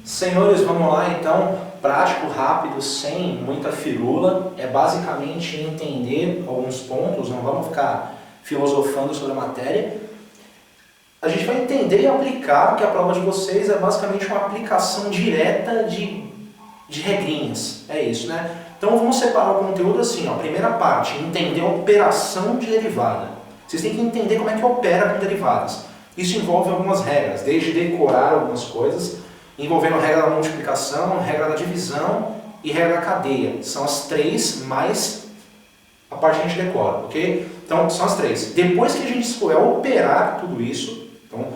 Senhores, vamos lá então, prático, rápido, sem muita firula, é basicamente entender alguns pontos, não vamos ficar filosofando sobre a matéria. A gente vai entender e aplicar, que a prova de vocês é basicamente uma aplicação direta de regrinhas, é isso, né? Então vamos separar o conteúdo assim, ó. Primeira parte, entender a operação de derivada. Vocês têm que entender como é que opera com derivadas. Isso envolve algumas regras, desde decorar algumas coisas, envolvendo a regra da multiplicação, regra da divisão e regra da cadeia. São as três, mais a parte que a gente decora, ok? Então, são as três. Depois que a gente souber operar tudo isso, então,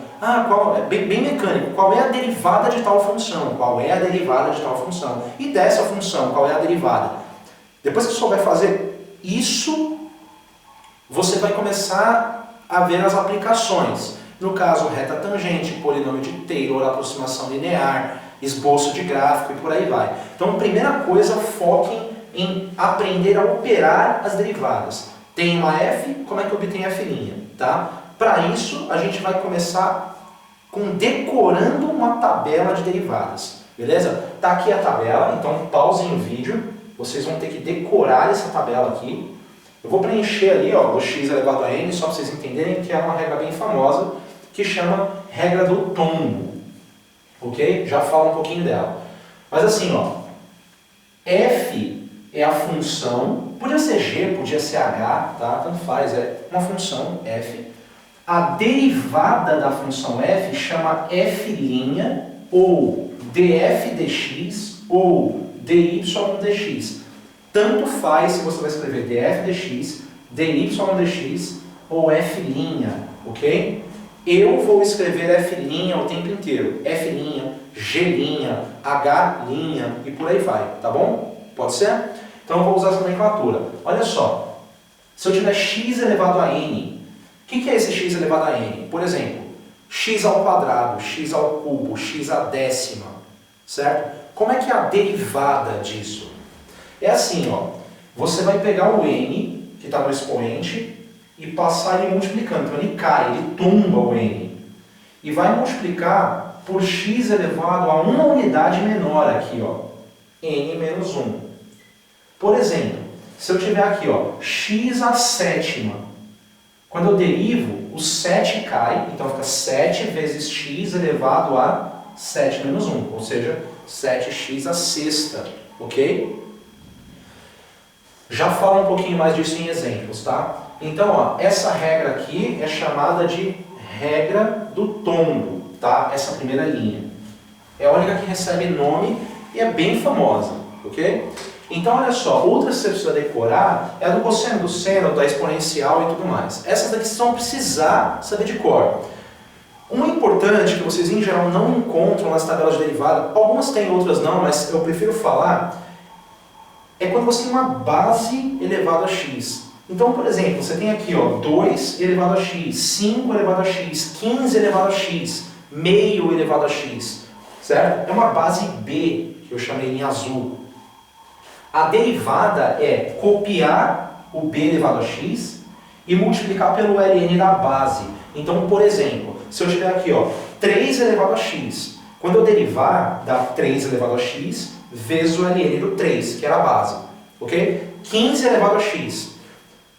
bem mecânico, qual é a derivada de tal função? Qual é a derivada de tal função? E dessa função, qual é a derivada? Depois que você souber fazer isso, você vai começar a ver as aplicações. No caso, reta tangente, polinômio de Taylor, aproximação linear, esboço de gráfico e por aí vai. Então, primeira coisa, foquem em aprender a operar as derivadas. Tem uma f, como é que obtém a f'? Tá? Para isso, a gente vai começar com decorando uma tabela de derivadas. Beleza? Tá aqui a tabela, então pausem o vídeo. Vocês vão ter que decorar essa tabela aqui. Eu vou preencher ali, ó, o x elevado a n, só para vocês entenderem que é uma regra bem famosa, que chama regra do tombo. Ok? Já falo um pouquinho dela. Mas assim, ó, f é a função, podia ser g, podia ser h, tá? Tanto faz, é uma função f. A derivada da função f chama f' ou df dx ou dy dx. Tanto faz se você vai escrever df dx, dy dx ou f', ok? Eu vou escrever f' o tempo inteiro. F', g', h' e por aí vai, tá bom? Pode ser? Então eu vou usar essa nomenclatura. Olha só, se eu tiver x elevado a n, o que é esse x elevado a n? Por exemplo, x ao quadrado, x ao cubo, x à décima, certo? Como é que é a derivada disso? É assim, ó, você vai pegar o n, que está no expoente, e passar ele multiplicando. Então ele cai, ele tumba o n. E vai multiplicar por x elevado a uma unidade menor aqui, ó, n menos 1. Por exemplo, se eu tiver aqui, ó, x à sétima, quando eu derivo, o 7 cai, então fica 7 vezes x elevado a 7 menos 1, ou seja, 7x à sexta, ok? Já falo um pouquinho mais disso em exemplos, tá? Então, ó, essa regra aqui é chamada de regra do tombo, tá? Essa primeira linha. É a única que recebe nome e é bem famosa, ok? Então, olha só, outras que você precisa decorar é a do cosseno, do seno, da exponencial e tudo mais. Essas daqui vocês vão precisar saber de cor. Uma importante que vocês em geral não encontram nas tabelas de derivada, algumas tem, outras não, mas eu prefiro falar, é quando você tem uma base elevada a x. Então, por exemplo, você tem aqui, ó, 2 elevado a x, 5 elevado a x, 15 elevado a x, meio elevado a x, certo? É uma base B, que eu chamei em azul. A derivada é copiar o b elevado a x e multiplicar pelo ln da base. Então, por exemplo, se eu tiver aqui, ó, 3 elevado a x, quando eu derivar, dá 3 elevado a x vezes o ln do 3, que era a base. Ok? 15 elevado a x,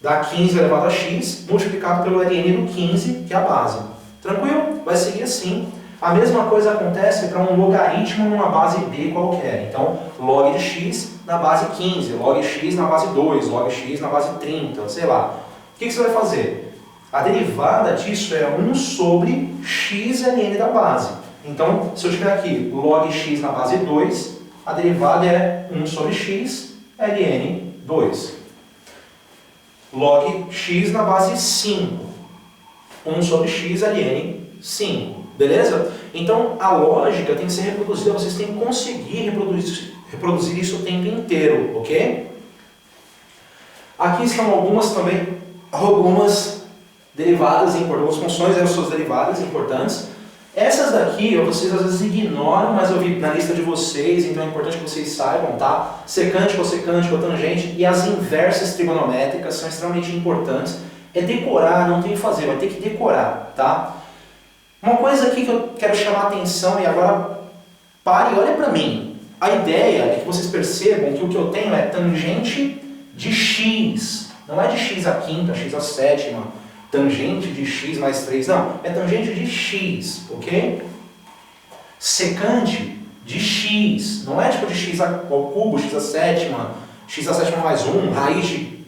dá 15 elevado a x multiplicado pelo ln do 15, que é a base. Tranquilo? Vai seguir assim. A mesma coisa acontece para um logaritmo numa base b qualquer. Então, log de x na base 15, log x na base 2, log x na base 30, sei lá. O que você vai fazer? A derivada disso é 1 sobre x ln da base. Então, se eu tiver aqui log x na base 2, a derivada é 1 sobre x ln 2. Log x na base 5, 1 sobre x ln 5. Beleza? Então, a lógica tem que ser reproduzida, vocês têm que conseguir reproduzir isso o tempo inteiro, ok? Aqui estão algumas também, algumas derivadas importantes, algumas funções e as suas derivadas importantes. Essas daqui, vocês às vezes ignoram, mas eu vi na lista de vocês, então é importante que vocês saibam, tá? Secante, tangente e as inversas trigonométricas são extremamente importantes. É decorar, não tem que fazer, vai ter que decorar, tá? Uma coisa aqui que eu quero chamar a atenção, e agora Pare e olha para mim. A ideia é que vocês percebam que o que eu tenho é tangente de x. Não é de x à quinta, x à sétima, tangente de x mais 3. Não, é tangente de x, ok? Secante de x. Não é tipo de x ao cubo, x à sétima mais 1, raiz de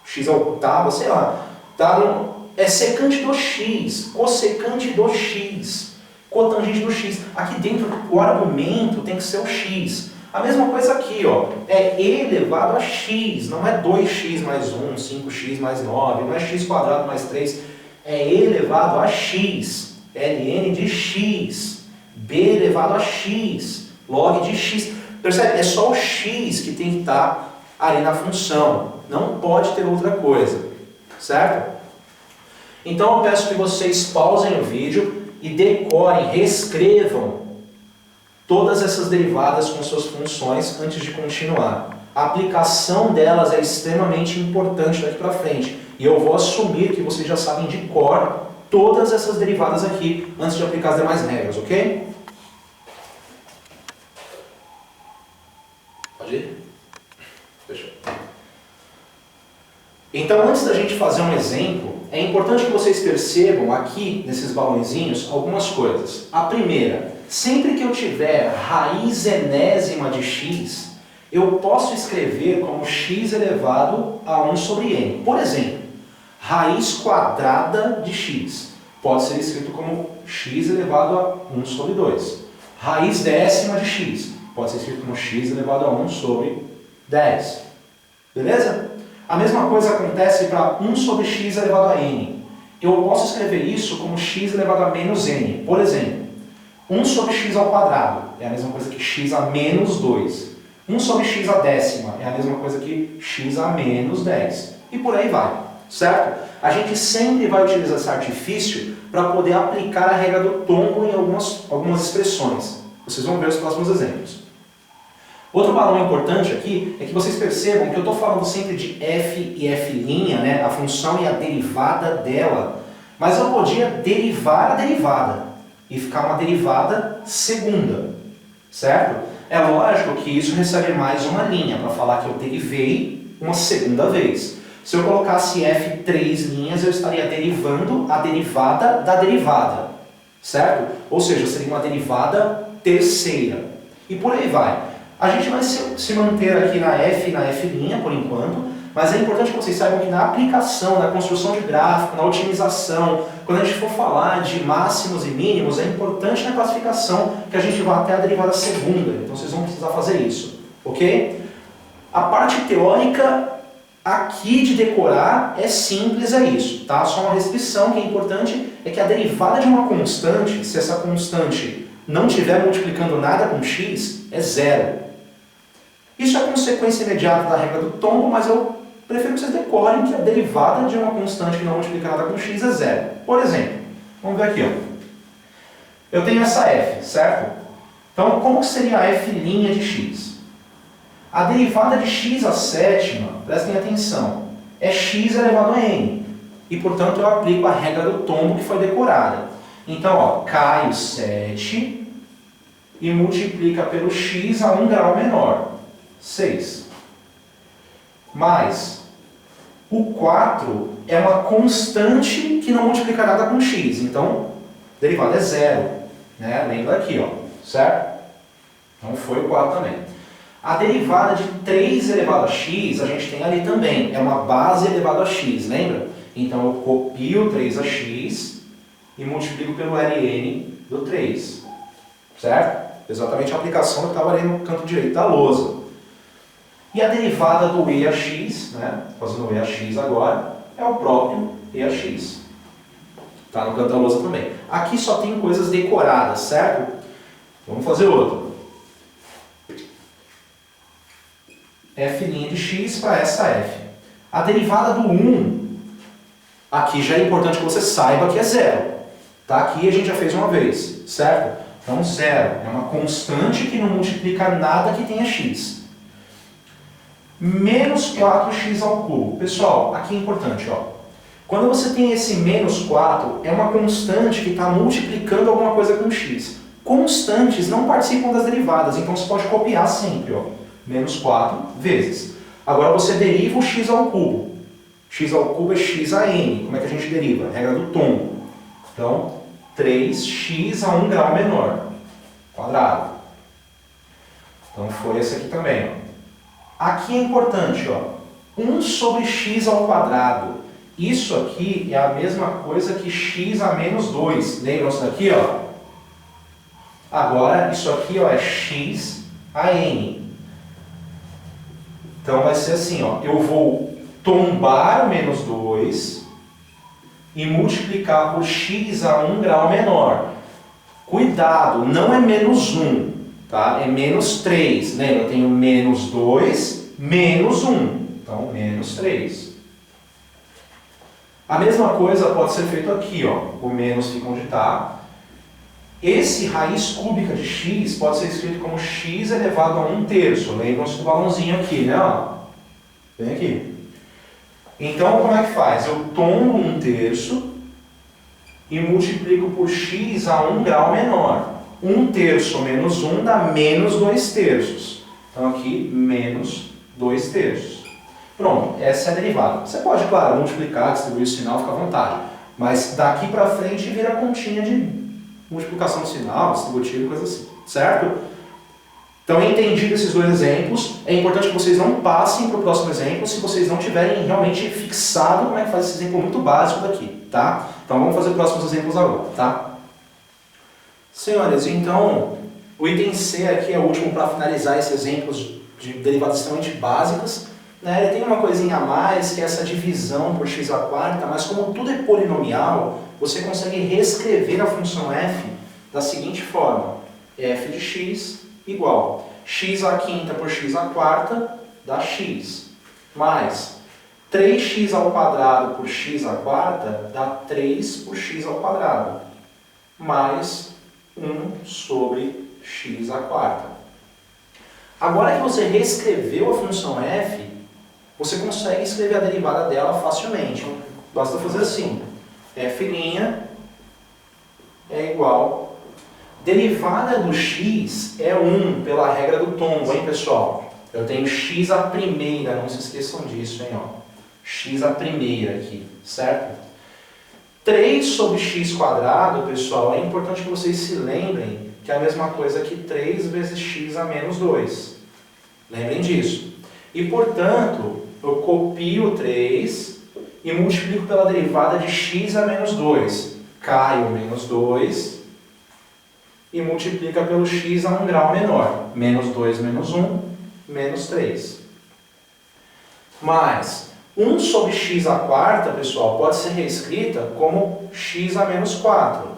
x à oitava, sei lá. Tá? É secante do x, cossecante do x, cotangente do x. Aqui dentro o argumento tem que ser o x. A mesma coisa aqui, ó, é e elevado a x, não é 2x mais 1, 5x mais 9, não é x quadrado mais 3, é e elevado a x, ln de x, b elevado a x, log de x. Percebe? É só o x que tem que estar ali na função, não pode ter outra coisa, certo? Então eu peço que vocês pausem o vídeo e decorem, reescrevam todas essas derivadas com suas funções antes de continuar. A aplicação delas é extremamente importante daqui para frente. E eu vou assumir que vocês já sabem de cor todas essas derivadas aqui antes de aplicar as demais regras, ok? Pode ir? Fechou. Então, antes da gente fazer um exemplo, é importante que vocês percebam aqui, nesses balãozinhos, algumas coisas. A primeira, sempre que eu tiver raiz enésima de x, eu posso escrever como x elevado a 1 sobre n. Por exemplo, raiz quadrada de x pode ser escrito como x elevado a 1 sobre 2. Raiz décima de x pode ser escrito como x elevado a 1 sobre 10. Beleza? A mesma coisa acontece para 1 sobre x elevado a n. Eu posso escrever isso como x elevado a menos n. Por exemplo, 1 sobre x ao quadrado é a mesma coisa que x a menos 2. 1 sobre x a décima é a mesma coisa que x a menos 10. E por aí vai, certo? A gente sempre vai utilizar esse artifício para poder aplicar a regra do tombo em algumas expressões. Vocês vão ver os próximos exemplos. Outro balão importante aqui é que vocês percebam que eu estou falando sempre de f e f', né? A função e a derivada dela, mas eu podia derivar a derivada e ficar uma derivada segunda, certo? É lógico que isso recebe mais uma linha para falar que eu derivei uma segunda vez. Se eu colocasse f 3 linhas, eu estaria derivando a derivada da derivada, certo? Ou seja, seria uma derivada terceira. E por aí vai. A gente vai se manter aqui na f e na f' por enquanto, mas é importante que vocês saibam que na aplicação, na construção de gráfico, na otimização, quando a gente for falar de máximos e mínimos, é importante na classificação que a gente vá até a derivada segunda. Então vocês vão precisar fazer isso, ok? A parte teórica aqui de decorar é simples, é isso, tá? Só uma restrição que é importante é que a derivada de uma constante, se essa constante não estiver multiplicando nada com x, é zero. Isso é consequência imediata da regra do tombo, mas eu prefiro que vocês decorem que a derivada de uma constante que não multiplica nada com x é zero. Por exemplo, vamos ver aqui, ó. Eu tenho essa f, certo? Então, como seria a f' de x? A derivada de x à sétima, prestem atenção, é x elevado a n. E, portanto, eu aplico a regra do tombo que foi decorada. Então, ó, cai o 7 e multiplica pelo x a 1 grau menor. 6. Mais o 4 é uma constante que não multiplica nada com x. Então, a derivada é zero. Né? Lembra aqui, ó, certo? Então foi o 4 também. A derivada de 3 elevado a x, a gente tem ali também. É uma base elevada a x, lembra? Então eu copio 3x e multiplico pelo ln do 3. Certo? Exatamente a aplicação que estava ali no canto direito da lousa. E a derivada do e a x, né? Fazendo o e a x agora, é o próprio e a x. Está no canto da lousa também. Aqui só tem coisas decoradas, certo? Vamos fazer outro. f' de x para essa f. A derivada do 1, aqui já é importante que você saiba que é zero. Tá? Aqui a gente já fez uma vez, certo? Então zero é uma constante que não multiplica nada que tenha x. Menos 4x ao cubo. Pessoal, aqui é importante, ó. Quando você tem esse menos 4, é uma constante que está multiplicando alguma coisa com x. Constantes não participam das derivadas, então você pode copiar sempre, ó. Menos 4 vezes. Agora você deriva o x ao cubo. X ao cubo é x a n. Como é que a gente deriva? Regra do tom. Então, 3x a 1 grau menor, quadrado. Então foi esse aqui também, ó. Aqui é importante, ó. 1 sobre x ao quadrado. Isso aqui é a mesma coisa que x a menos 2. Lembram isso daqui, ó? Agora, isso aqui, ó, é x a n. Então vai ser assim, ó. Eu vou tombar o menos 2 e multiplicar por x a 1 grau menor. Cuidado, não é menos 1, tá? É menos 3. Lembra? Eu tenho menos 2, menos 1. Então, menos 3. A mesma coisa pode ser feito aqui, ó. O menos fica onde está. Esse raiz cúbica de x pode ser escrito como x elevado a 1/3. Lembram-se do balãozinho aqui, né? Ó. Vem aqui. Então, como é que faz? Eu tombo 1/3 e multiplico por x a 1 grau menor. 1/3 menos 1 dá menos 2/3. Então, aqui, menos 2/3. Pronto, essa é a derivada. Você pode, claro, multiplicar, distribuir o sinal, fica à vontade. Mas daqui para frente vira continha de multiplicação do sinal, distributivo e coisa assim. Certo? Então, entendido esses dois exemplos, é importante que vocês não passem para o próximo exemplo se vocês não tiverem realmente fixado como é que faz esse exemplo muito básico daqui, tá? Então, vamos fazer próximos exemplos agora, tá? Senhores, então, o item C aqui é o último para finalizar esses exemplos de derivadas extremamente básicas. Né? Ele tem uma coisinha a mais, que é essa divisão por x à quarta, mas como tudo é polinomial, você consegue reescrever a função f da seguinte forma. F de x igual x à quinta por x à quarta dá x, mais 3x ao quadrado por x à quarta dá 3 por x ao quadrado, mais 1 sobre x à quarta. Agora que você reescreveu a função f, você consegue escrever a derivada dela facilmente. Basta fazer assim. F' é igual. Derivada do x é 1 pela regra do tombo, hein, pessoal? Eu tenho x à primeira, não se esqueçam disso, hein, ó. X à primeira aqui, certo? 3 sobre x quadrado, pessoal, é importante que vocês se lembrem que é a mesma coisa que 3 vezes x a menos 2. Lembrem disso. E, portanto, eu copio 3 e multiplico pela derivada de x a menos 2. Cai o menos 2 e multiplica pelo x a 1 grau menor. Menos 2 menos 1, menos 3. Mais 1 sobre x à quarta, pessoal, pode ser reescrita como x a menos 4.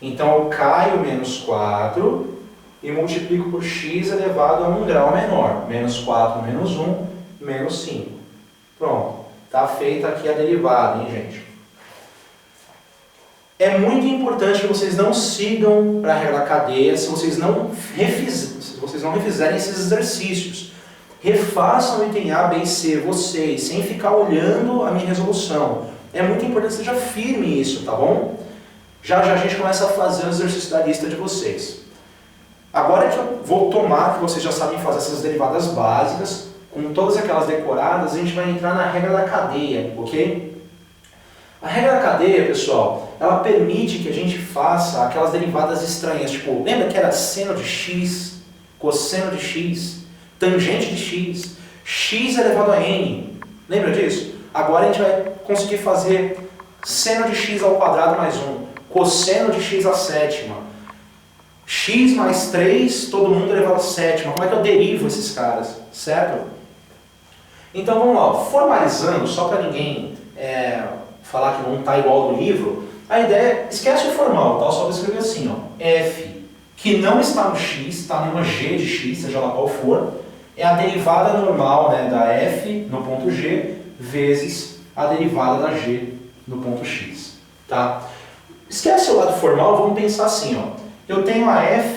Então, eu caio menos 4 e multiplico por x elevado a 1 grau menor. Menos 4 menos 1, menos 5. Pronto. Está feita aqui a derivada, hein, gente? É muito importante que vocês não sigam para a regra da cadeia se vocês não refizerem esses exercícios. Refaçam o item A, B e C, vocês, sem ficar olhando a minha resolução. É muito importante que seja firme isso, tá bom? Já já a gente começa a fazer o exercício da lista de vocês. Agora que eu vou tomar que vocês já sabem fazer essas derivadas básicas, com todas aquelas decoradas, a gente vai entrar na regra da cadeia, ok? A regra da cadeia, pessoal, ela permite que a gente faça aquelas derivadas estranhas, tipo, lembra que era seno de x, cosseno de x, tangente de x, x elevado a n, lembra disso? Agora a gente vai conseguir fazer seno de x ao quadrado mais 1, cosseno de x à sétima, x mais 3, todo mundo elevado à sétima. Como é que eu derivo esses caras, certo? Então vamos lá, formalizando, só para ninguém falar que não está igual ao do livro, a ideia, esquece o formal, tá? Eu só vou escrever assim, ó, f, que não está no x, está numa g de x, seja lá qual for, é a derivada normal, né, da f no ponto g, vezes a derivada da g no ponto x, tá? Esquece o lado formal, vamos pensar assim, ó, eu tenho a f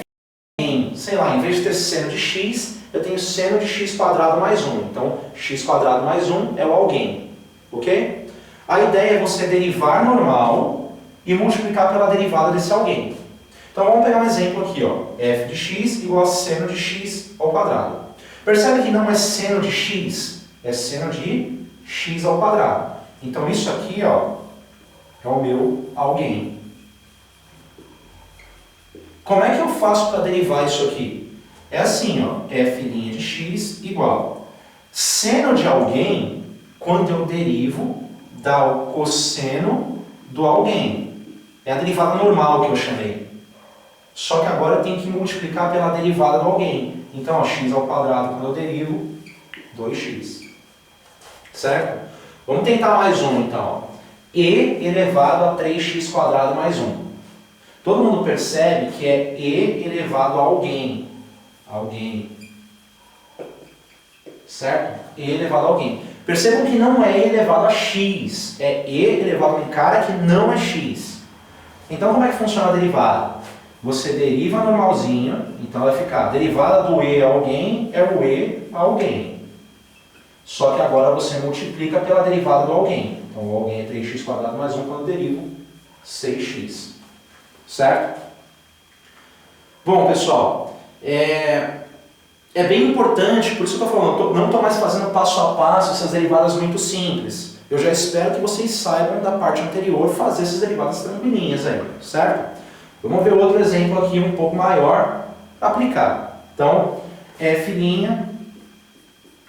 em, sei lá, em vez de ter seno de x, eu tenho seno de x quadrado mais 1. Então, x quadrado mais 1 é o alguém. Ok? A ideia é você derivar normal e multiplicar pela derivada desse alguém. Então vamos pegar um exemplo aqui, ó. f de x igual a seno de x ao quadrado. Percebe que não é seno de x, é seno de x ao quadrado. Então isso aqui, ó, é o meu alguém. Como é que eu faço para derivar isso aqui? É assim, ó, f' de x igual seno de alguém, quando eu derivo, dá o cosseno do alguém. É a derivada normal que eu chamei. Só que agora eu tenho que multiplicar pela derivada do alguém. Então, ó, x ao quadrado, quando eu derivo, 2x. Certo? Vamos tentar mais um, então. Ó. E elevado a 3x quadrado mais 1. Todo mundo percebe que é e elevado a alguém. Alguém. Certo? E elevado a alguém. Percebam que não é e elevado a x. É e elevado a um cara que não é x. Então, como é que funciona a derivada? Você deriva normalzinho, então vai ficar derivada do e a alguém é o e a alguém. Só que agora você multiplica pela derivada do alguém. Então o alguém é 3x quadrado mais 1, quando eu derivo 6x. Certo? Bom, pessoal, é bem importante, por isso que eu estou falando, não estou mais fazendo passo a passo essas derivadas muito simples. Eu já espero que vocês saibam da parte anterior fazer essas derivadas tranquilinhas aí, certo? Vamos ver outro exemplo aqui um pouco maior aplicado. Então, f'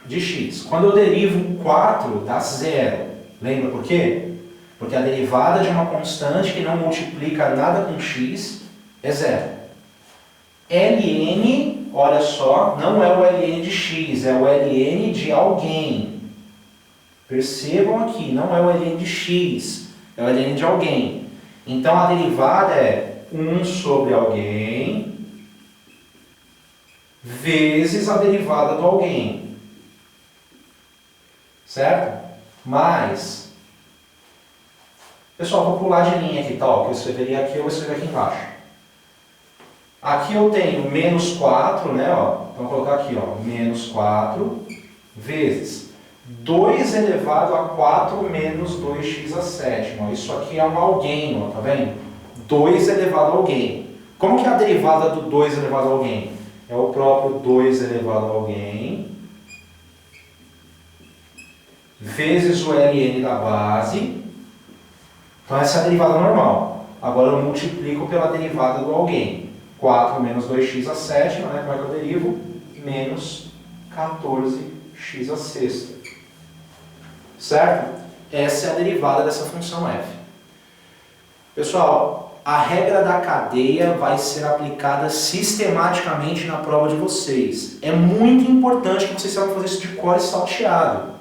de x. Quando eu derivo 4, dá 0. Lembra por quê? Porque a derivada de uma constante que não multiplica nada com x é 0. ln, olha só, não é o ln de x, é o ln de alguém. Percebam aqui, não é o ln de x, é o ln de alguém. Então a derivada é 1 sobre alguém vezes a derivada do alguém. Certo? Mais. Pessoal, vou pular de linha aqui, tá? O que eu escreveria aqui, eu vou escrever aqui embaixo. Aqui eu tenho menos 4, né? Ó. Então vou colocar aqui, ó, menos 4 vezes 2 elevado a 4 menos 2x a sétima. Isso aqui é um alguém, ó, tá vendo? 2 elevado a alguém. Como que é a derivada do 2 elevado a alguém? É o próprio 2 elevado a alguém vezes o ln da base. Então essa é a derivada normal. Agora eu multiplico pela derivada do alguém. 4 menos 2x a sétima, né? Como é que eu derivo? Menos 14x a sexta. Certo? Essa é a derivada dessa função f. Pessoal, a regra da cadeia vai ser aplicada sistematicamente na prova de vocês. É muito importante que vocês saibam fazer isso de cor e salteado.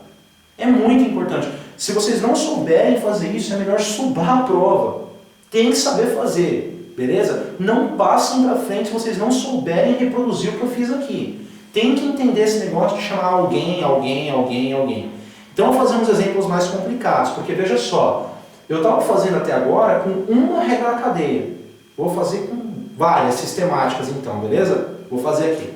É muito importante. Se vocês não souberem fazer isso, é melhor subar a prova. Tem que saber fazer, beleza? Não passem para frente se vocês não souberem reproduzir o que eu fiz aqui. Tem que entender esse negócio de chamar alguém, alguém, alguém, alguém. Então, vou fazer uns exemplos mais complicados, porque veja só, eu estava fazendo até agora com uma regra da cadeia. Vou fazer com várias sistemáticas então, beleza? Vou fazer aqui.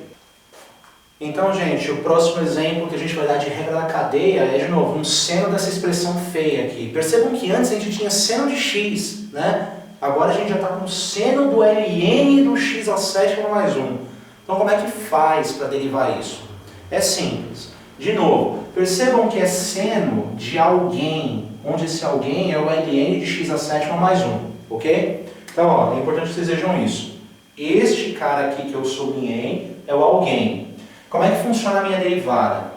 Então, gente, o próximo exemplo que a gente vai dar de regra da cadeia é, de novo, um seno dessa expressão feia aqui. Percebam que antes a gente tinha seno de x, né? Agora a gente já está com seno do ln do x a sétima mais 1. Então, como é que faz para derivar isso? É simples. De novo, percebam que é seno de alguém, onde esse alguém é o ln de x a sétima mais 1, ok? Então, ó, é importante que vocês vejam isso. Este cara aqui que eu sublinhei é o alguém. Como é que funciona a minha derivada?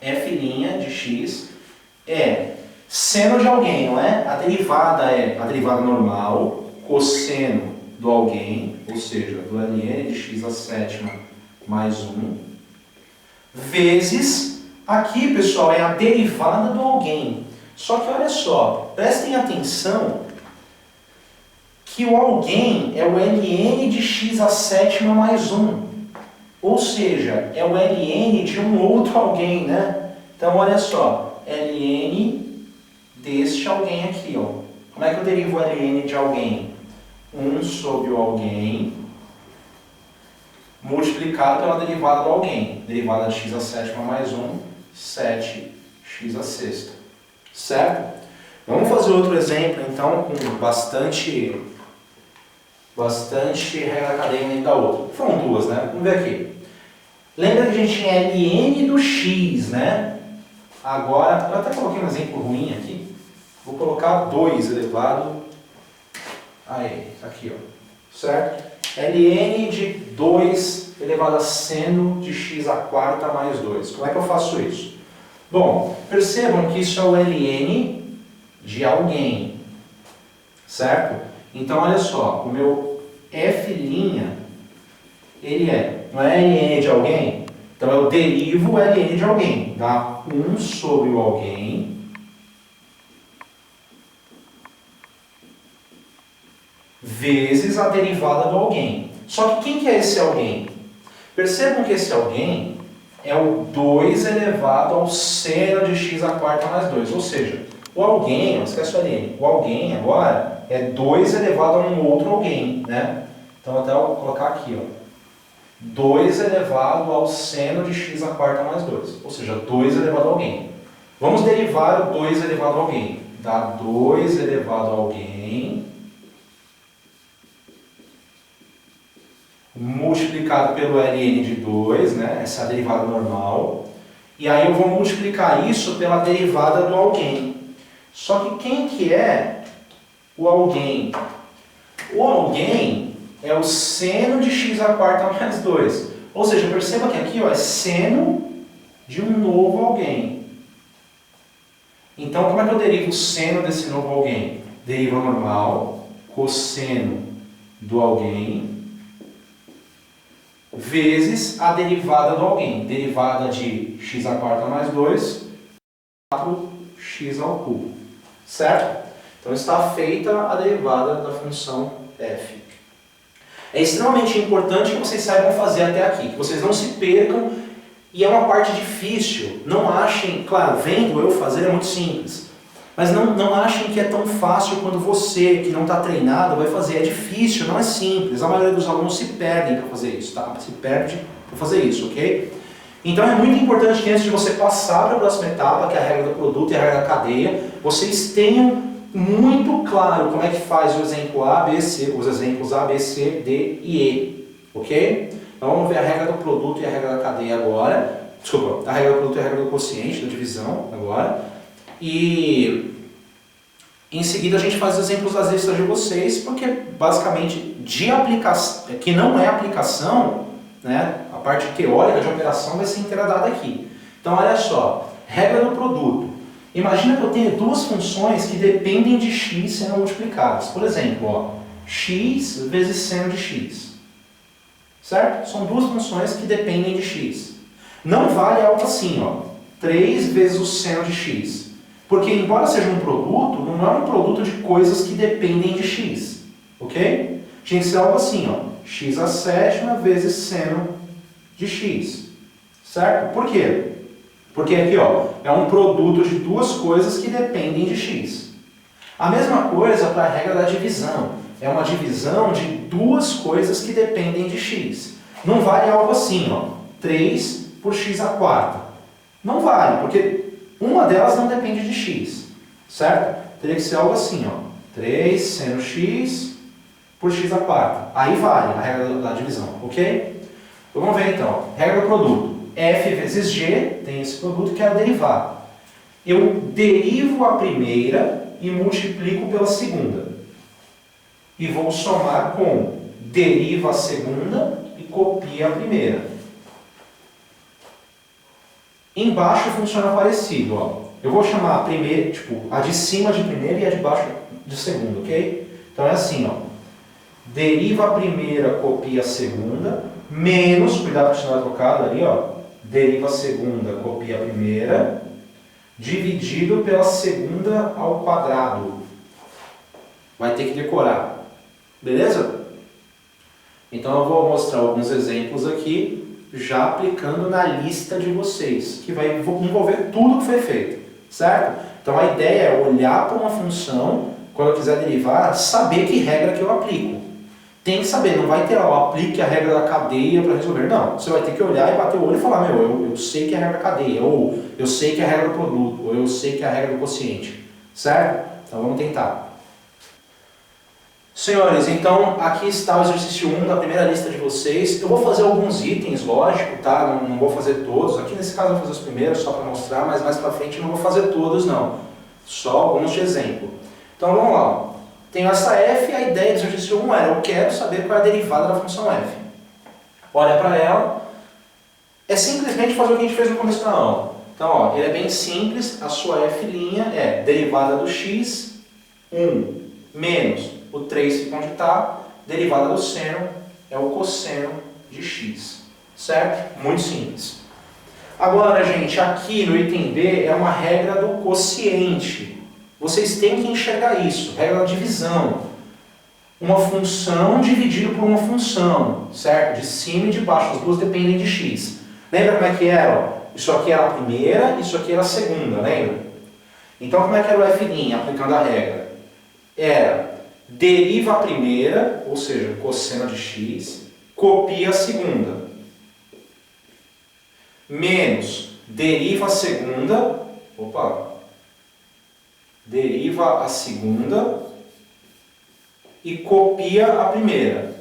f' de x é seno de alguém, não é? A derivada é a derivada normal, cosseno do alguém, ou seja, do ln de x a sétima mais 1, vezes, aqui pessoal, é a derivada do alguém. Só que olha só, prestem atenção que o alguém é o ln de x a sétima mais 1. Ou seja, é o ln de um outro alguém, né? Então, olha só, ln deste alguém aqui, ó. Como é que eu derivo o ln de alguém? 1 sobre o alguém multiplicado pela derivada do alguém. Derivada de x a sétima mais 1, 7x a sexta. Certo? Vamos fazer outro exemplo, então, com bastante Bastante regra da cadeia dentro da outra. Foram duas, né? Vamos ver aqui. Lembra que a gente tinha ln do x, né? Agora, eu até coloquei um exemplo ruim aqui. Vou colocar 2 elevado... Aí, aqui, ó. Certo? ln de 2 elevado a seno de x à quarta mais 2. Como é que eu faço isso? Bom, percebam que isso é o ln de alguém. Certo? Então, olha só. O meu f', ele não é ln de alguém? Então, eu derivo o ln de alguém. Dá 1 sobre o alguém vezes a derivada do alguém. Só que quem que é esse alguém? Percebam que esse alguém é o 2 elevado ao seno de x à quarta mais 2. Ou seja, o alguém, não esquece o ln, o alguém agora é 2 elevado a um outro alguém, né? Então até eu vou colocar aqui, ó. 2 elevado ao seno de x à quarta mais 2. Ou seja, 2 elevado a alguém. Vamos derivar o 2 elevado a alguém. Dá 2 elevado a alguém multiplicado pelo ln de 2, né? Essa é a derivada normal. E aí eu vou multiplicar isso pela derivada do alguém. Só que quem que é o alguém? O alguém é o seno de x à quarta mais 2. Ou seja, perceba que aqui ó, é seno de um novo alguém. Então, como é que eu derivo o seno desse novo alguém? Deriva normal, cosseno do alguém, vezes a derivada do alguém. Derivada de x à quarta mais 2, 4x ao cubo. Certo? Então está feita a derivada da função f. É extremamente importante que vocês saibam fazer até aqui, que vocês não se percam, e é uma parte difícil. Não achem, claro, vendo eu fazer é muito simples, mas não achem que é tão fácil quando você, que não está treinado, vai fazer. É difícil, não é simples. A maioria dos alunos se perdem para fazer isso, tá? Se perde para fazer isso, ok? Então é muito importante que antes de você passar para a próxima etapa, que é a regra do produto e a regra da cadeia, vocês tenham muito claro como é que faz o exemplo A, B, C, os exemplos A, B, C, D e E, ok? Então vamos ver a regra do produto e a regra da cadeia agora. Desculpa, a regra do produto e a regra do quociente, da divisão agora. E em seguida a gente faz os exemplos das extras de vocês, porque basicamente de aplicação, que não é aplicação, né, a parte teórica de operação vai ser inteira dada aqui. Então olha só, regra do produto. Imagina que eu tenho duas funções que dependem de x sendo multiplicadas. Por exemplo, ó, x vezes seno de x. Certo? São duas funções que dependem de x. Não vale algo assim, ó, 3 vezes o seno de x. Porque embora seja um produto, não é um produto de coisas que dependem de x. Ok? Tinha que ser algo assim, ó, x à sétima vezes seno de x. Certo? Por quê? Porque aqui ó, é um produto de duas coisas que dependem de x. A mesma coisa para a regra da divisão. É uma divisão de duas coisas que dependem de x. Não vale algo assim, ó, 3 por x à quarta. Não vale, porque uma delas não depende de x. Certo? Teria que ser algo assim, ó, 3 seno x por x à quarta. Aí vale a regra da divisão, ok? Então, vamos ver então. Regra do produto. F vezes G, tem esse produto que é a derivada. Eu derivo a primeira e multiplico pela segunda. E vou somar com deriva a segunda e copia a primeira. Embaixo funciona parecido. Ó. Eu vou chamar a primeira, tipo, a de cima de primeira e a de baixo de segunda, ok? Então é assim, ó. Deriva a primeira, copia a segunda, menos, cuidado com o sinal trocado ali, ó. Deriva a segunda, copia a primeira, dividido pela segunda ao quadrado. Vai ter que decorar. Beleza? Então eu vou mostrar alguns exemplos aqui, já aplicando na lista de vocês, que vai envolver tudo que foi feito. Certo? Então a ideia é olhar para uma função, quando eu quiser derivar, saber que regra que eu aplico. Tem que saber, não vai ter lá, aplique a regra da cadeia para resolver. Não, você vai ter que olhar e bater o olho e falar, meu, eu sei que é a regra da cadeia, ou eu sei que é a regra do produto, ou eu sei que é a regra do quociente. Certo? Então vamos tentar. Senhores, então aqui está o exercício 1 da primeira lista de vocês. Eu vou fazer alguns itens, lógico, tá? Não vou fazer todos. Aqui nesse caso eu vou fazer os primeiros só para mostrar, mas mais para frente eu não vou fazer todos não. Só alguns de exemplo. Então vamos lá. Tenho essa f, a ideia do exercício 1 era eu quero saber qual é a derivada da função f. Olha para ela. É simplesmente fazer o que a gente fez no começo da aula. Então, ó, ele é bem simples. A sua f' é derivada do x, 1 menos o 3 fica onde está, derivada do seno é o cosseno de x, certo? Muito simples. Agora, gente, aqui no item B é uma regra do quociente. Vocês têm que enxergar isso, regra da divisão. Uma função dividida por uma função, certo? De cima e de baixo, as duas dependem de x. Lembra como é que era? Isso aqui era a primeira, isso aqui era a segunda, lembra? Então, como é que era o f', aplicando a regra? Era deriva a primeira, ou seja, cosseno de x, copia a segunda. Menos deriva a segunda, deriva a segunda e copia a primeira.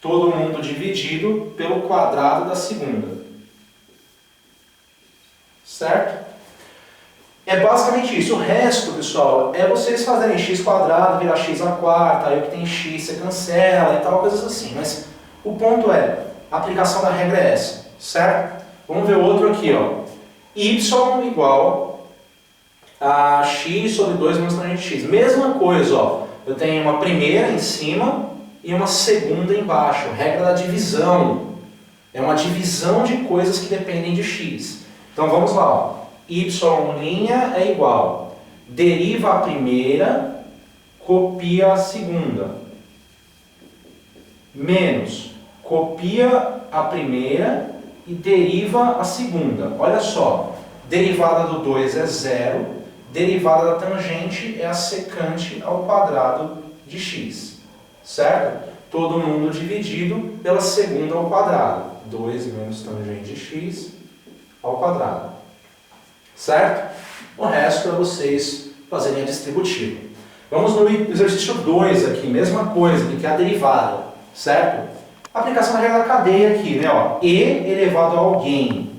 Todo mundo dividido pelo quadrado da segunda. Certo? É basicamente isso. O resto, pessoal, é vocês fazerem x quadrado, virar x à quarta, aí o que tem x você cancela e tal, coisas assim. Mas o ponto é, a aplicação da regra é essa, certo? Vamos ver outro aqui, ó. Y igual a x sobre 2 menos tangente x. Mesma coisa, ó. Eu tenho uma primeira em cima e uma segunda embaixo. Regra da divisão. É uma divisão de coisas que dependem de x. Então vamos lá, ó. Y' é igual, deriva a primeira, copia a segunda, menos, copia a primeira e deriva a segunda. Olha só, derivada do 2 é 0, derivada da tangente é a secante ao quadrado de x, certo? Todo mundo dividido pela segunda ao quadrado, 2 menos tangente de x ao quadrado. Certo? O resto é vocês fazerem a distributiva. Vamos no exercício 2 aqui, mesma coisa, que é a derivada, certo? Aplicação da regra da cadeia aqui, né? Ó, e elevado a alguém.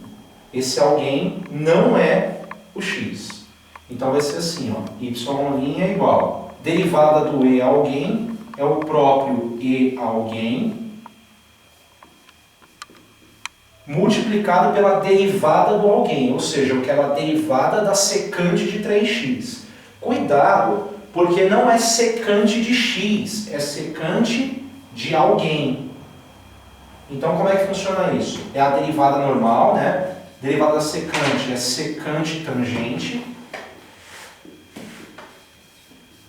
Esse alguém não é o x. Então vai ser assim, ó, y' é igual. Derivada do e a alguém é o próprio e a alguém multiplicado pela derivada do alguém, ou seja, eu quero a derivada da secante de 3x. Cuidado, porque não é secante de x, é secante de alguém. Então, como é que funciona isso? É a derivada normal, né? Derivada da secante é secante tangente,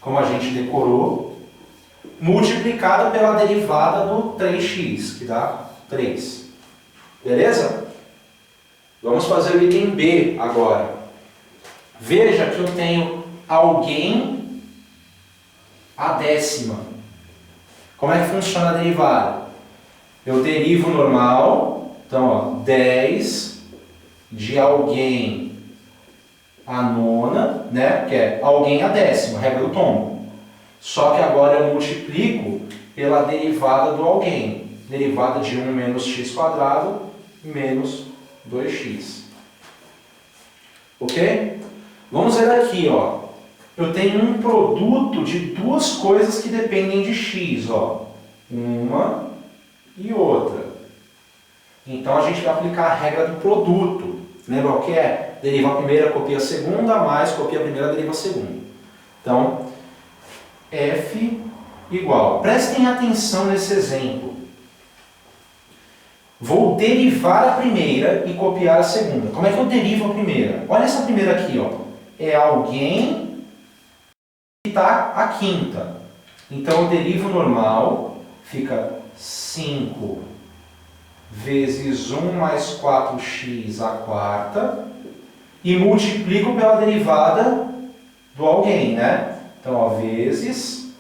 como a gente decorou, multiplicado pela derivada do 3x, que dá 3. Beleza? Vamos fazer o item B agora. Veja que eu tenho alguém a décima. Como é que funciona a derivada? Eu derivo o normal, então ó, 10 de alguém a nona, né? Que é alguém a décima, regra do tombo. Só que agora eu multiplico pela derivada do alguém. Derivada de 1 menos x quadrado menos 2x. Ok? Vamos ver aqui, ó. Eu tenho um produto de duas coisas que dependem de x, ó. Uma e outra. Então a gente vai aplicar a regra do produto. Lembra o que é? Deriva a primeira, copia a segunda, mais copia a primeira, deriva a segunda. Então, f igual. Prestem atenção nesse exemplo. Vou derivar a primeira e copiar a segunda. Como é que eu derivo a primeira? Olha essa primeira aqui, ó. É alguém que está a quinta. Então eu derivo normal, fica 5 vezes 1 mais 4x à quarta e multiplico pela derivada do alguém, né? Então, ó, vezes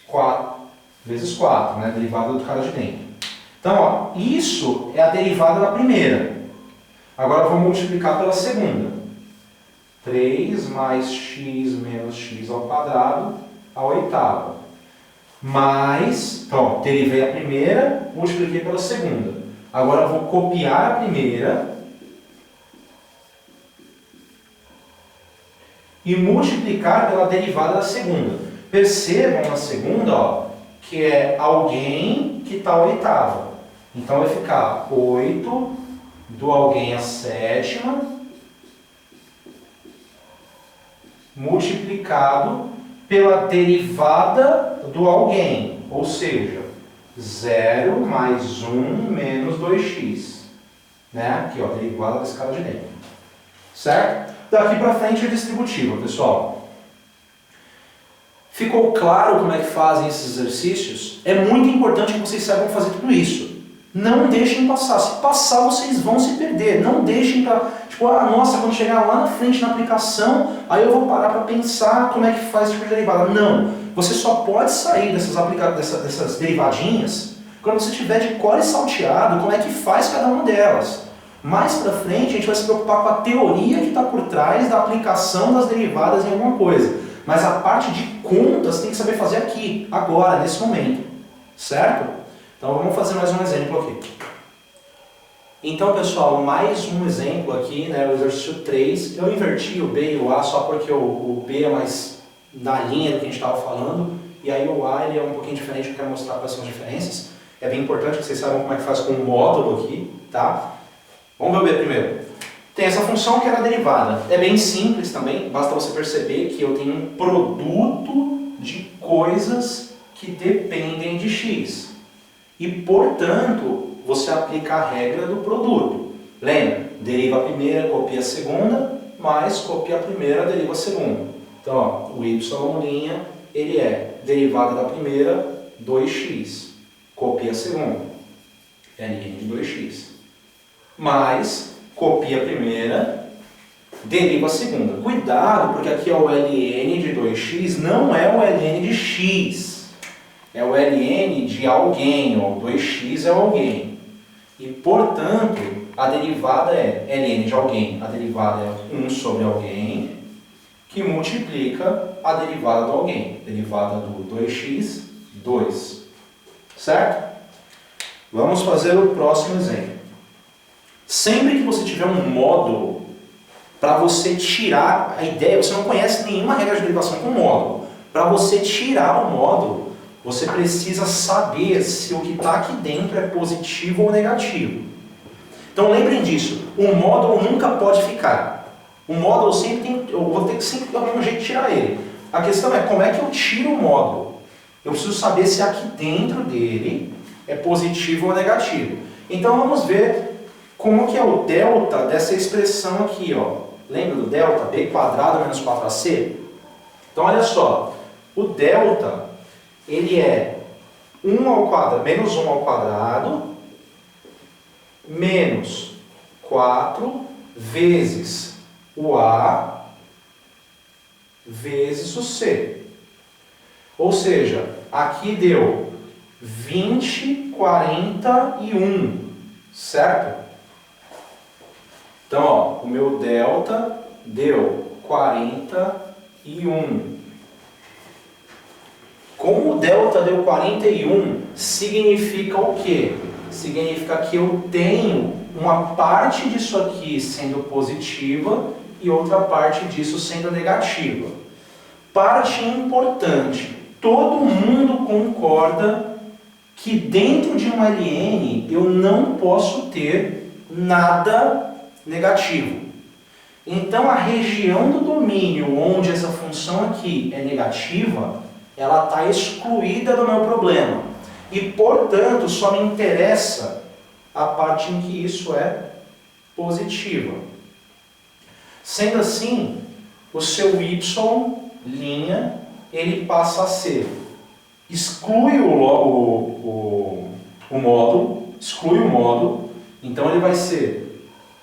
4, né? Derivada do cara de dentro. Então, ó, isso é a derivada da primeira. Agora eu vou multiplicar pela segunda. 3 mais x menos x ao quadrado, a oitava. Mais, então, derivei a primeira, multipliquei pela segunda. Agora eu vou copiar a primeira e multiplicar pela derivada da segunda. Percebam na segunda, ó, que é alguém que está a oitava. Então vai ficar 8 do alguém a sétima multiplicado pela derivada do alguém, ou seja, 0 mais 1 menos 2x. Né? Aqui, ó, derivada da escala de dentro. Certo? Daqui para frente é distributiva, pessoal. Ficou claro como é que fazem esses exercícios? É muito importante que vocês saibam fazer tudo isso. Não deixem passar. Se passar, vocês vão se perder. Não deixem para... Tipo, ah, nossa, quando chegar lá na frente na aplicação, aí eu vou parar para pensar como é que faz esse tipo de derivada. Não. Você só pode sair dessas derivadinhas quando você tiver de core salteado como é que faz cada uma delas. Mais para frente, a gente vai se preocupar com a teoria que está por trás da aplicação das derivadas em alguma coisa. Mas a parte de contas tem que saber fazer aqui, agora, nesse momento. Certo? Então vamos fazer mais um exemplo aqui. Então, pessoal, mais um exemplo aqui, né, o exercício 3. Eu inverti o B e o A só porque o B é mais na linha do que a gente estava falando, e aí o A ele é um pouquinho diferente, eu quero mostrar quais são as diferenças. É bem importante que vocês saibam como é que faz com o módulo aqui, tá? Vamos ver o B primeiro. Tem essa função que era a derivada. É bem simples também, basta você perceber que eu tenho um produto de coisas que dependem de x. E, portanto, você aplica a regra do produto. Lembra? Deriva a primeira, copia a segunda, mais copia a primeira, deriva a segunda. Então, ó, o y', ele é derivada da primeira, 2x. Copia a segunda, ln de 2x. Mais, copia a primeira, deriva a segunda. Cuidado, porque aqui é o ln de 2x, não é o ln de x. É o ln de alguém, ó, 2x é o alguém. E, portanto, a derivada é ln de alguém. A derivada é 1 sobre alguém, que multiplica a derivada do alguém. Derivada do 2x, 2. Certo? Vamos fazer o próximo exemplo. Sempre que você tiver um módulo, para você tirar a ideia, você não conhece nenhuma regra de derivação com módulo. Para você tirar o módulo, você precisa saber se o que está aqui dentro é positivo ou negativo. Então lembrem disso, o módulo nunca pode ficar. O módulo sempre tem, eu vou ter que sempre dar um jeito de tirar ele. A questão é como é que eu tiro o módulo. Eu preciso saber se aqui dentro dele é positivo ou negativo. Então vamos ver como que é o delta dessa expressão aqui, ó. Lembra do delta? B quadrado menos 4ac? Então olha só, o delta, ele é 1 ao quadrado, menos 1 ao quadrado, menos 4 vezes o A vezes o C. Ou seja, aqui deu 20, 41, certo? Então, ó, o meu delta deu 41. Como o delta deu 41, significa o quê? Significa que eu tenho uma parte disso aqui sendo positiva e outra parte disso sendo negativa. Parte importante, todo mundo concorda que dentro de um ln eu não posso ter nada negativo. Então a região do domínio onde essa função aqui é negativa, ela está excluída do meu problema. E, portanto, só me interessa a parte em que isso é positiva. Sendo assim, o seu y', ele passa a ser, exclui o módulo, então ele vai ser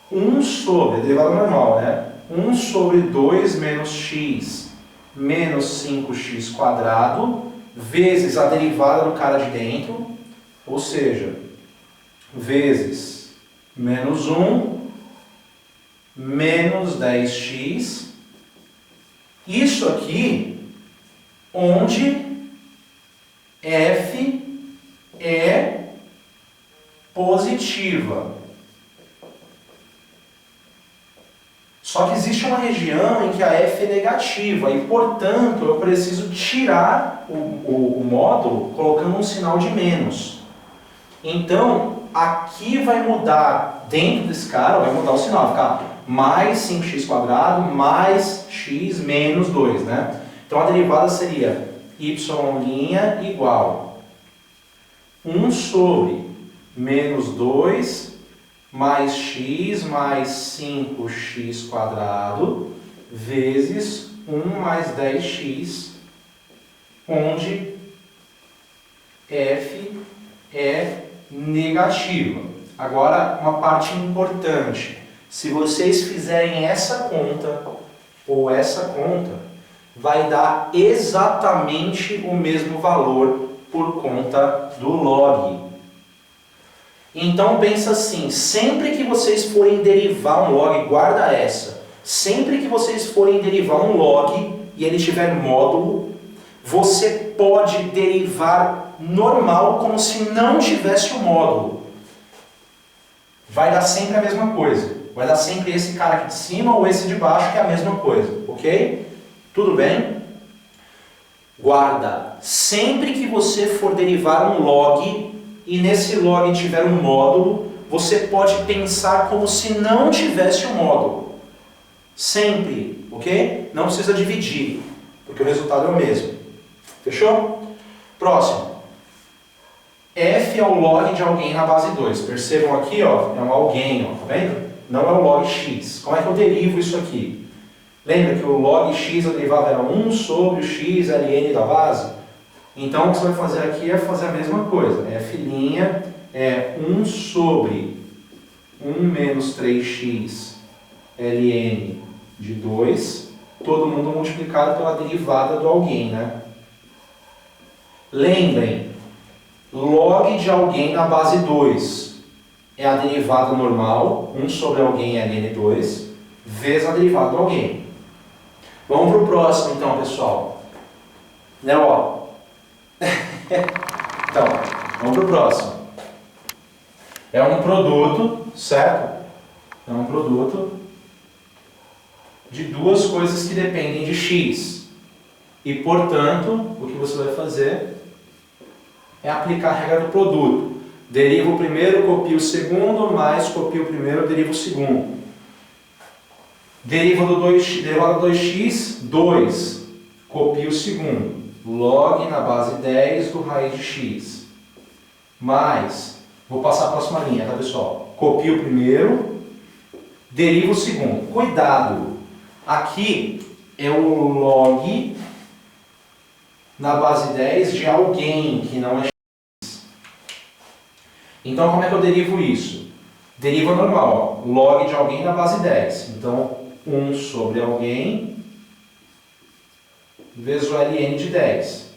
1 sobre, a derivada normal, né? 1 sobre 2 menos x menos 5x quadrado, vezes a derivada do cara de dentro, ou seja, vezes menos 1 menos 10x Isso aqui, onde f é positiva. Só que existe uma região em que a f é negativa e, portanto, eu preciso tirar o módulo colocando um sinal de menos. Então, aqui vai mudar, dentro desse cara, vai mudar o sinal, vai ficar mais 5x² mais x menos 2, né? Então, a derivada seria y' igual 1 sobre menos 2 mais x mais 5x² vezes 1 mais 10x, onde f é negativa. Agora, uma parte importante. Se vocês fizerem essa conta ou essa conta, vai dar exatamente o mesmo valor por conta do log. Então pensa assim, sempre que vocês forem derivar um log, guarda essa. Sempre que vocês forem derivar um log e ele tiver módulo, você pode derivar normal como se não tivesse o módulo. Vai dar sempre a mesma coisa. Vai dar sempre esse cara aqui de cima ou esse de baixo, que é a mesma coisa, ok? Tudo bem? Guarda. Sempre que você for derivar um log e nesse log tiver um módulo, você pode pensar como se não tivesse um módulo. Sempre, ok? Não precisa dividir, porque o resultado é o mesmo. Fechou? Próximo. F é o log de alguém na base 2. Percebam aqui, ó, é um alguém, ó, tá vendo? Não é o log x. Como é que eu derivo isso aqui? Lembra que o log x, a derivada era 1 sobre o x ln da base? Então, o que você vai fazer aqui é fazer a mesma coisa. F' é 1 sobre 1 menos 3x ln de 2, todo mundo multiplicado pela derivada do alguém, né? Lembrem, log de alguém na base 2 é a derivada normal, 1 sobre alguém ln2, vezes a derivada do alguém. Vamos para o próximo então, pessoal. Né, ó. Então, vamos para o próximo. É um produto, certo? É um produto de duas coisas que dependem de x. E, portanto, o que você vai fazer é aplicar a regra do produto. Deriva o primeiro, copia o segundo, mais copia o primeiro, deriva o segundo. Derivada do 2x, 2. Copia o segundo. Log na base 10 do raiz de x. Mais, vou passar a próxima linha, tá, pessoal? Copia o primeiro, deriva o segundo. Cuidado! Aqui é o log na base 10 de alguém que não é x. Então, como é que eu derivo isso? Deriva normal, ó. Log de alguém na base 10. Então, 1 sobre alguém vezes o ln de 10.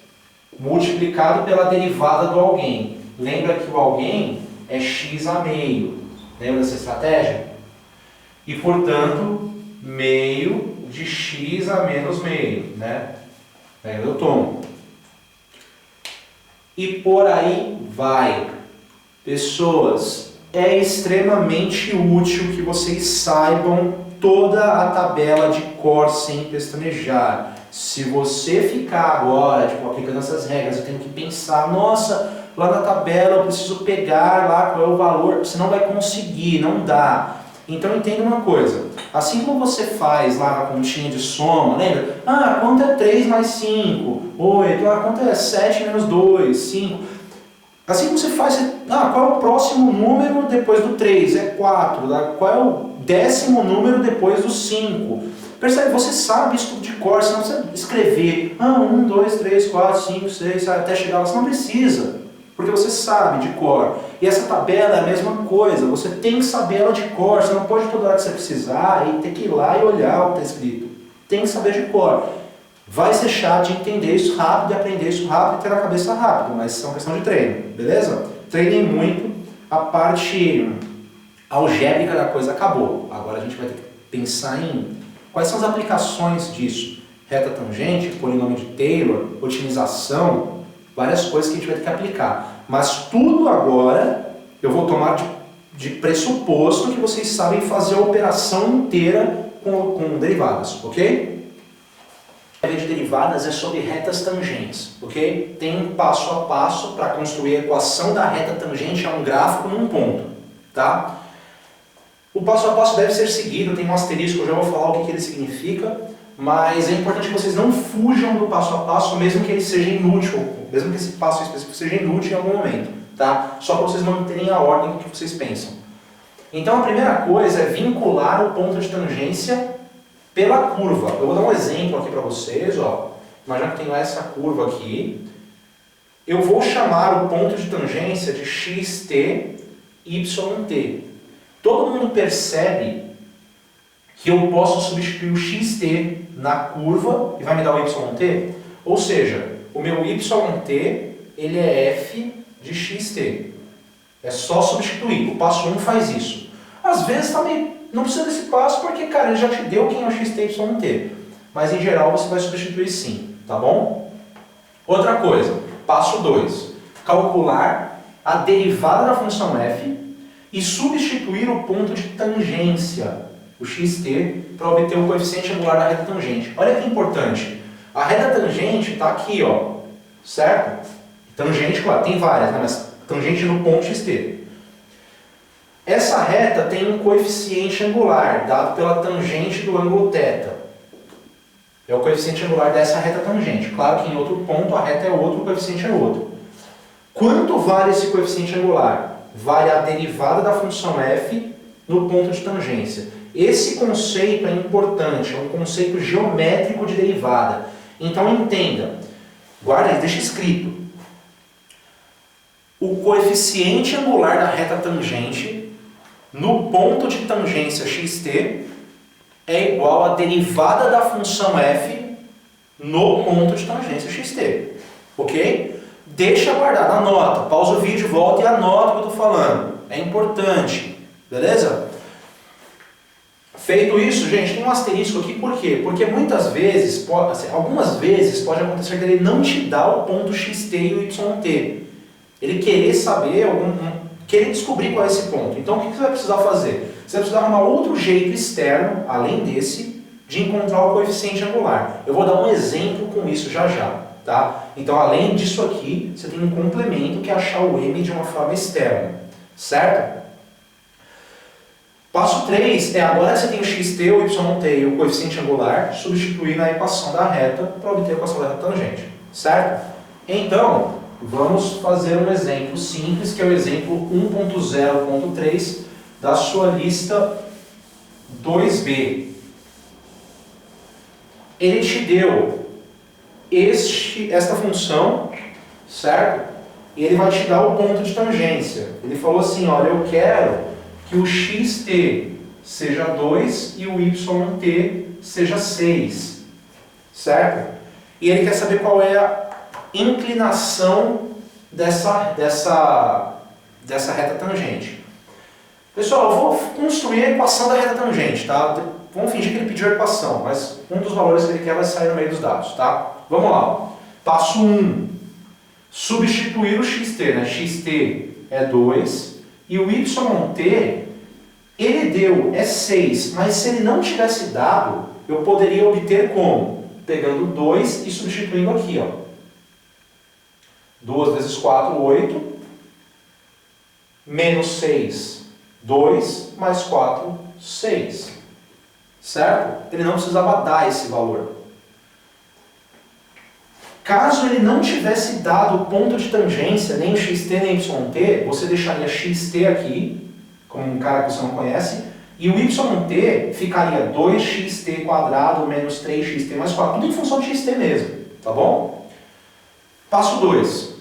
Multiplicado pela derivada do alguém. Lembra que o alguém é x a meio. Lembra dessa estratégia? E, portanto, meio de x a menos meio, né? Aí eu tomo. E por aí vai. Pessoas, é extremamente útil que vocês saibam toda a tabela de cor sem pestanejar. Se você ficar agora, tipo, aplicando essas regras, eu tenho que pensar, nossa, lá na tabela eu preciso pegar lá qual é o valor, você não vai conseguir, não dá. Então entenda uma coisa, assim como você faz lá na continha de soma, lembra? Ah, quanto é 3 mais 5? 8. Ah, quanto é 7 menos 2? 5. Assim como você faz, qual é o próximo número depois do 3? É 4. Qual é o décimo número depois do 5? Percebe? Você sabe isso tudo de cor, você não precisa escrever 1, 2, 3, 4, 5, 6, até chegar lá, você não precisa, porque você sabe de cor. E essa tabela é a mesma coisa, você tem que saber ela de cor, você não pode toda hora que você precisar e ter que ir lá e olhar o que está escrito. Tem que saber de cor. Vai ser chato de entender isso rápido, de aprender isso rápido e ter a cabeça rápido, mas isso é uma questão de treino, beleza? Treinem muito, a parte algébrica da coisa acabou. Agora a gente vai ter que pensar em quais são as aplicações disso. reta tangente, polinômio de Taylor, otimização, várias coisas que a gente vai ter que aplicar. Mas tudo agora eu vou tomar de pressuposto que vocês sabem fazer a operação inteira com derivadas, ok? A de derivadas é sobre retas tangentes, ok? Tem um passo a passo para construir a equação da reta tangente a um gráfico num ponto, tá? O passo a passo deve ser seguido, tem um asterisco, eu já vou falar o que ele significa, mas é importante que vocês não fujam do passo a passo, mesmo que ele seja inútil, mesmo que esse passo específico seja inútil em algum momento, tá? Só para vocês manterem a ordem do que vocês pensam. Então a primeira coisa é vincular o ponto de tangência pela curva. Eu vou dar um exemplo aqui para vocês, ó. Imagina que tenho essa curva aqui. Eu vou chamar o ponto de tangência de xt, yt. Todo mundo percebe que eu posso substituir o xt na curva e vai me dar o yt? Ou seja, o meu yt ele é f de xt. É só substituir. O passo 1 faz isso. Às vezes também não precisa desse passo porque, cara, ele já te deu quem é o xt, yt. Mas em geral você vai substituir sim, tá bom? Outra coisa, passo 2. Calcular a derivada da função f e substituir o ponto de tangência, o xt, para obter o coeficiente angular da reta tangente. Olha que importante. A reta tangente está aqui, ó, certo? Tangente, claro, tem várias, né? Mas tangente no ponto xt. Essa reta tem um coeficiente angular, dado pela tangente do ângulo θ. É o coeficiente angular dessa reta tangente. Claro que em outro ponto a reta é outro, o coeficiente é outro. Quanto vale esse coeficiente angular? Vale a derivada da função f no ponto de tangência. Esse conceito é importante, é um conceito geométrico de derivada. Então entenda, guarda aí, deixa escrito. O coeficiente angular da reta tangente no ponto de tangência xt é igual à derivada da função f no ponto de tangência xt. Ok? Deixa guardado, anota, pausa o vídeo, volta e anota o que eu estou falando. É importante, beleza? Feito isso, gente, tem um asterisco aqui, por quê? Porque muitas vezes, algumas vezes pode acontecer que ele não te dá o ponto xt e o yt. Ele querer saber, querer descobrir qual é esse ponto. Então o que você vai precisar fazer? Você vai precisar arrumar outro jeito externo, além desse, de encontrar o coeficiente angular. Eu vou dar um exemplo com isso já já. Tá? Então, além disso aqui, você tem um complemento que é achar o m de uma forma externa. Certo? Passo 3 é agora que você tem o xt, o yt e o coeficiente angular, substituir na equação da reta para obter a equação da reta tangente. Certo? Então, vamos fazer um exemplo simples, que é o exemplo 1.0.3 da sua lista 2b. Ele te deu esta função, certo? E ele vai te dar o ponto de tangência. Ele falou assim, olha, eu quero que o xt seja 2 e o yt seja 6, certo? E ele quer saber qual é a inclinação dessa reta tangente. Pessoal, eu vou construir a equação da reta tangente, tá? Vamos fingir que ele pediu a equação, mas um dos valores que ele quer vai sair no meio dos dados, tá? Vamos lá. Passo 1. Substituir o xt, né? Xt é 2 e o yt, ele deu, é 6, mas se ele não tivesse dado, eu poderia obter como? Pegando 2 e substituindo aqui, ó. 2 vezes 4, 8, menos 6, 2, mais 4, 6. Certo? Ele não precisava dar esse valor. Caso ele não tivesse dado o ponto de tangência, nem o xt nem o yt, você deixaria xt aqui, como um cara que você não conhece, e o yt ficaria 2xt² menos 3xt mais 4, tudo em função de xt mesmo, tá bom? Passo 2.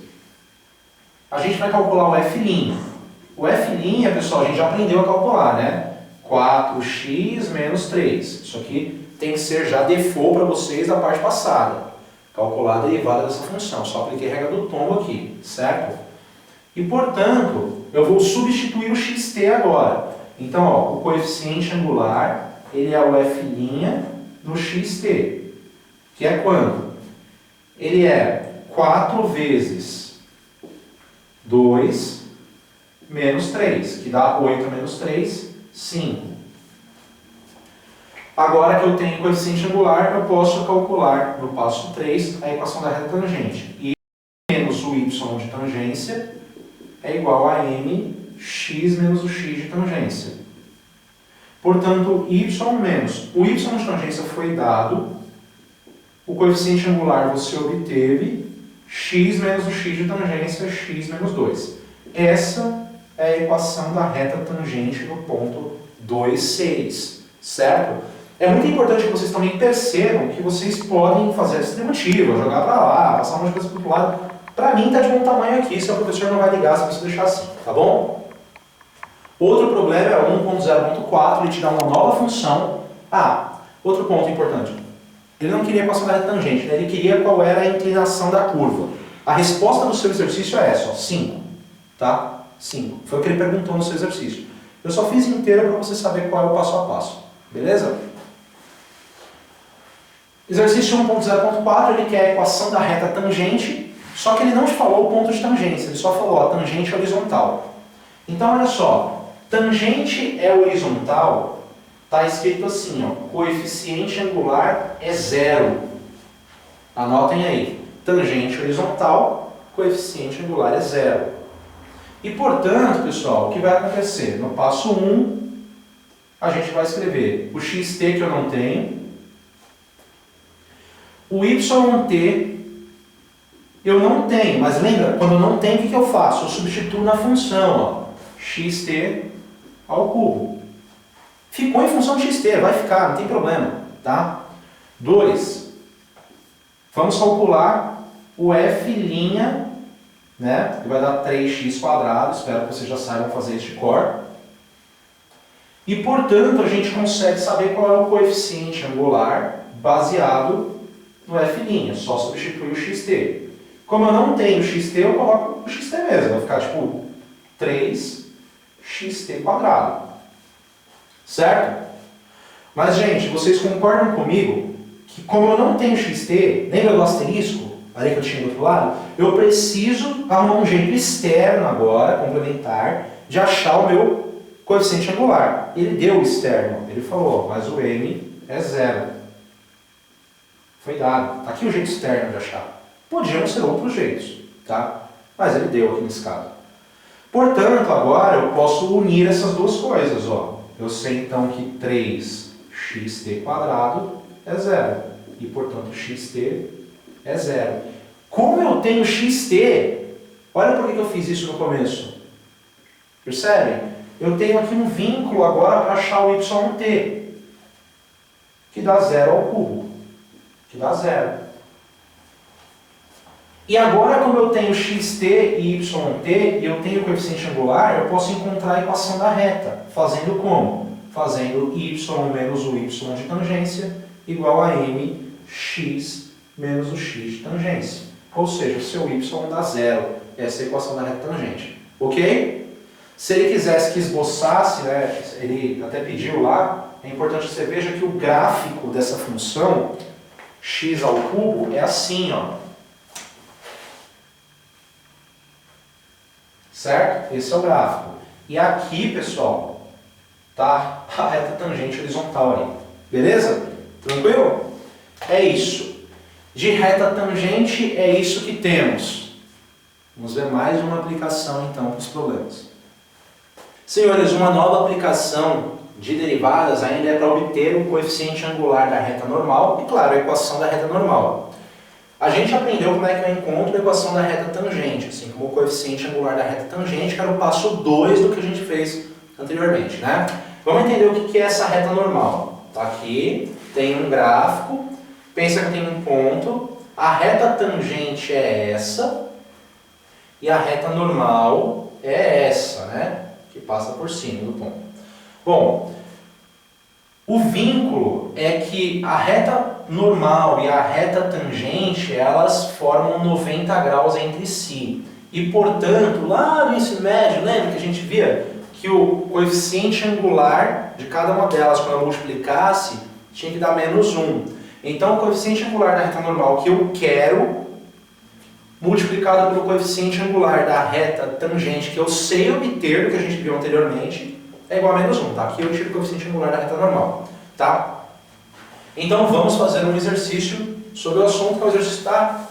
A gente vai calcular o f'. O f', pessoal, a gente já aprendeu a calcular, né? 4x menos 3. Isso aqui tem que ser já default para vocês da parte passada. Calcular a derivada dessa função. Só apliquei a regra do tombo aqui, certo? E, portanto, eu vou substituir o xt agora. Então, ó, o coeficiente angular, ele é o f' do xt. que é quanto? Ele é 4 vezes 2 menos 3, que dá 8 menos 3, 5. Agora que eu tenho coeficiente angular, eu posso calcular no passo 3 a equação da reta tangente. E menos o y de tangência é igual a mx menos o x de tangência. Portanto, y menos o y de tangência foi dado, o coeficiente angular você obteve, x menos o x de tangência, x menos 2. Essa é a equação da reta tangente no ponto 2, 6, certo? É muito importante que vocês também percebam que vocês podem fazer a distributiva, jogar para lá, passar uma coisa para o outro lado. Para mim está de bom tamanho aqui, seu professor não vai ligar se você deixar assim, tá bom? Outro problema é o 1.0.4, ele te dá uma nova função. Outro ponto importante. Ele não queria a equação da reta tangente, né? Ele queria qual era a inclinação da curva. A resposta do seu exercício é essa, ó, 5. Tá? 5. Foi o que ele perguntou no seu exercício. Eu só fiz inteiro para você saber qual é o passo a passo. Beleza? Exercício 1.0.4, ele quer a equação da reta tangente, só que ele não te falou o ponto de tangência, ele só falou a tangente horizontal. Então, olha só, tangente é horizontal, está escrito assim, ó, coeficiente angular é 0. Anotem aí, tangente horizontal, coeficiente angular é 0. E, portanto, pessoal, o que vai acontecer? No passo 1, a gente vai escrever o xt que eu não tenho, o yt eu não tenho, mas lembra, quando eu não tenho, o que eu faço? Eu substituo na função, ó, xt ao cubo. Ficou em função de xt, vai ficar, não tem problema, tá? 2. Vamos calcular o f', né? Que vai dar 3x², espero que vocês já saibam fazer isso de cor. E, portanto, a gente consegue saber qual é o coeficiente angular baseado no f', só substitui o xt. Como eu não tenho xt, eu coloco o xt mesmo, vai ficar tipo 3xt². Certo? Mas, gente, vocês concordam comigo que como eu não tenho xt, lembra do asterisco, ali que eu tinha do outro lado? Eu preciso arrumar um jeito externo agora, complementar, de achar o meu coeficiente angular. Ele deu o externo, ele falou, mas o m é 0. Foi dado. Está aqui o jeito externo de achar. Podiam ser outros jeitos, tá? Mas ele deu aqui nesse caso. Portanto, agora eu posso unir essas duas coisas, ó. Eu sei então que 3xt² é 0. E, portanto, xt é 0. Como eu tenho xt, olha por que eu fiz isso no começo. Percebem? Eu tenho aqui um vínculo agora para achar o yt, que dá 0 ao cubo. Que dá 0. E agora, como eu tenho xt e yt e eu tenho coeficiente angular, eu posso encontrar a equação da reta. Fazendo como? Fazendo y menos o y de tangência igual a mx menos o x de tangência. Ou seja, o seu y dá 0. Essa é a equação da reta tangente. Ok? Se ele quisesse que esboçasse, né, ele até pediu lá, é importante que você veja que o gráfico dessa função x ao cubo é assim, ó. Certo? Esse é o gráfico. E aqui, pessoal, tá a reta tangente horizontal ali. Beleza? Tranquilo? É isso. De reta tangente é isso que temos. Vamos ver mais uma aplicação então para os problemas. Senhores, uma nova aplicação de derivadas ainda é para obter o coeficiente angular da reta normal e, claro, a equação da reta normal. A gente aprendeu como é que eu encontro a equação da reta tangente, assim como o coeficiente angular da reta tangente, que era o passo 2 do que a gente fez anteriormente, né? Vamos entender o que é essa reta normal. Tá aqui, tem um gráfico, pensa que tem um ponto, a reta tangente é essa e a reta normal é essa, né? Que passa por cima do ponto. Bom, o vínculo é que a reta normal e a reta tangente, elas formam 90 graus entre si. E, portanto, lá no ensino médio, lembra que a gente via que o coeficiente angular de cada uma delas, quando eu multiplicasse, tinha que dar menos 1. Então, o coeficiente angular da reta normal que eu quero, multiplicado pelo coeficiente angular da reta tangente que eu sei obter, do que a gente viu anteriormente, é igual a menos 1, tá? Aqui eu tiro o coeficiente angular da reta normal, tá? Então, vamos fazer um exercício sobre o assunto, que é o exercício da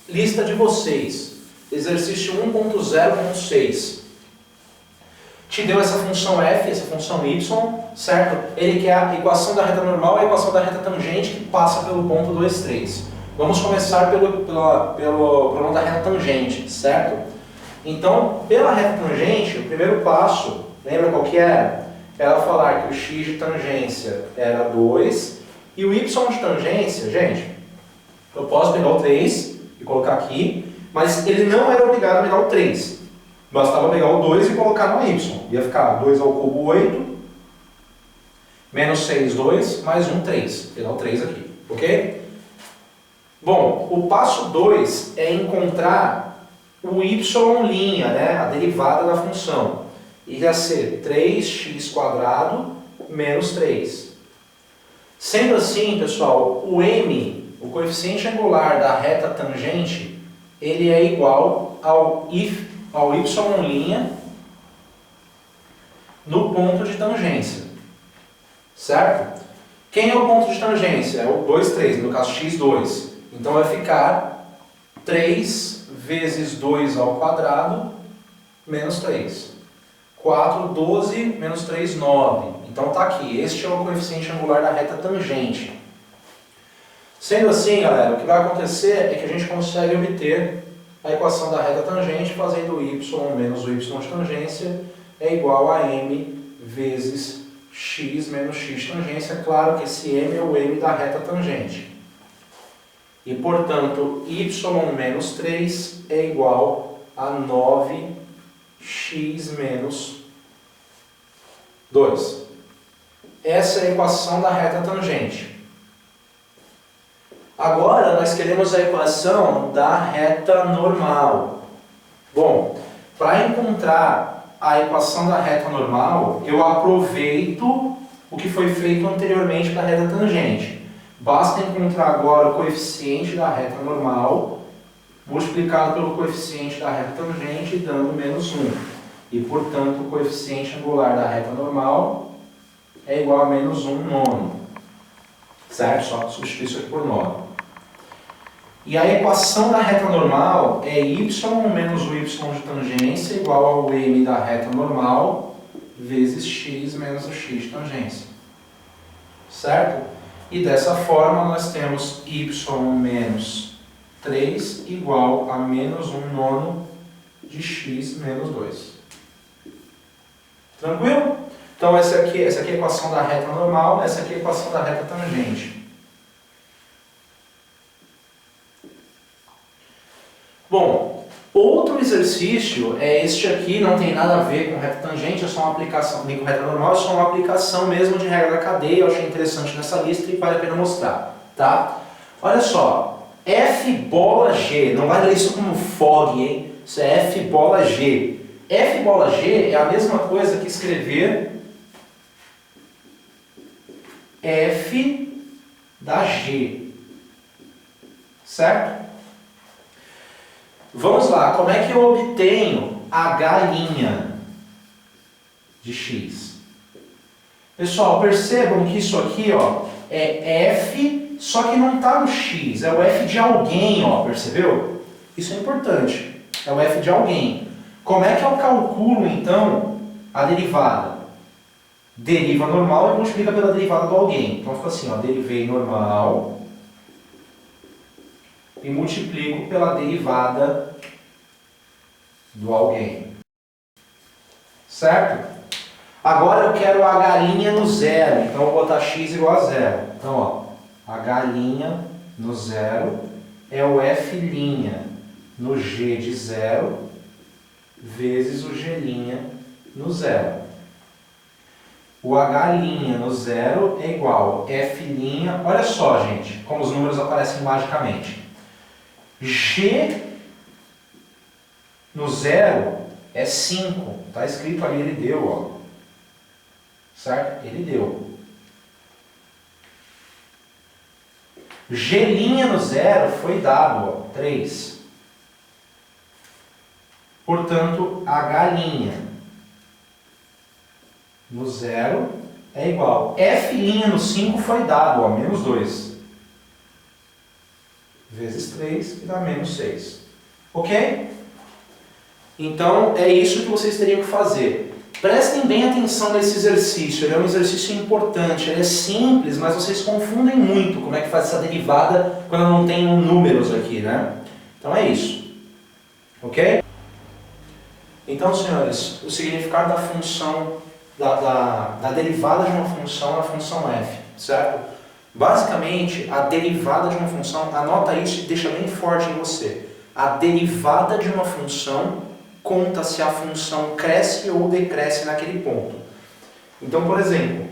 lista de vocês. Exercício 1.0.6. Te deu essa função f, essa função y, certo? Ele quer a equação da reta normal e a equação da reta tangente que passa pelo ponto 2, 3. Vamos começar pelo problema da reta tangente, certo? Então, pela reta tangente, o primeiro passo, lembra qual que era? Era falar que o x de tangência era 2 e o y de tangência, gente, eu posso pegar o 3 e colocar aqui, mas ele não era obrigado a me dar o 3. Bastava pegar o 2 e colocar no y. Ia ficar 2 ao cubo 8, menos 6, 2, mais 1, 3. Vou pegar o 3 aqui, ok? Bom, o passo 2 é encontrar o y', né, a derivada da função. Ia ser 3x² menos 3. Sendo assim, pessoal, o m, o coeficiente angular da reta tangente, ele é igual ao y' no ponto de tangência, certo? Quem é o ponto de tangência? É o 2, 3, no caso x2. Então vai ficar 3 vezes 2 ao quadrado menos 3. 4, 12, menos 3, 9. Então está aqui, este é o coeficiente angular da reta tangente. Sendo assim, galera, o que vai acontecer é que a gente consegue obter a equação da reta tangente fazendo y menos o y de tangência é igual a m vezes x menos x de tangência. Claro que esse m é o m da reta tangente. E, portanto, y menos 3 é igual a 9x menos 2. Essa é a equação da reta tangente. Agora, nós queremos a equação da reta normal. Bom, para encontrar a equação da reta normal, eu aproveito o que foi feito anteriormente para a reta tangente. Basta encontrar agora o coeficiente da reta normal multiplicado pelo coeficiente da reta tangente, dando menos 1. E, portanto, o coeficiente angular da reta normal é igual a menos 1 nono. Certo? Só substituir isso aqui por 9. E a equação da reta normal é y menos o y de tangência igual ao m da reta normal vezes x menos o x de tangência. Certo? E dessa forma nós temos y menos 3 igual a menos 1 nono de x menos 2. Tranquilo? Então essa aqui é a equação da reta normal, essa aqui é a equação da reta tangente. Bom, outro exercício é este aqui, não tem nada a ver com reta tangente, é só uma aplicação, nem com reta normal, é só uma aplicação mesmo de regra da cadeia, eu achei interessante nessa lista e vale a pena mostrar, tá? Olha só, f bola g, não vai ler isso como fog, hein? Isso é f bola g. F bola g é a mesma coisa que escrever f da g, certo? Vamos lá, como é que eu obtenho h' de x? Pessoal, percebam que isso aqui, ó, é f, só que não está no x, é o f de alguém, ó, percebeu? Isso é importante, é o f de alguém. Como é que eu calculo, então, a derivada? Deriva normal e multiplica pela derivada do alguém. Então fica assim, ó, derivei normal e multiplico pela derivada do alguém. Certo? Agora eu quero a h' no zero, então eu vou botar x igual a zero. Então, ó, h' no zero é o f' no g de zero vezes o g' no zero. O h' no zero é igual a f', olha só, gente, como os números aparecem magicamente. G no zero é 5. Está escrito ali, ele deu, ó. Certo? Ele deu. G' no zero foi dado, ó, 3. Portanto, H' no zero é igual. F' no 5 foi dado, ó, menos 2. Vezes 3, que dá menos 6. Ok? Então, é isso que vocês teriam que fazer. Prestem bem atenção nesse exercício, ele é um exercício importante, ele é simples, mas vocês confundem muito como é que faz essa derivada quando eu não tenho números aqui, né? Então é isso. Ok? Então, senhores, o significado da função, da derivada de uma função é a função f, certo? Basicamente, a derivada de uma função, anota isso e deixa bem forte em você. A derivada de uma função conta se a função cresce ou decresce naquele ponto. Então, por exemplo,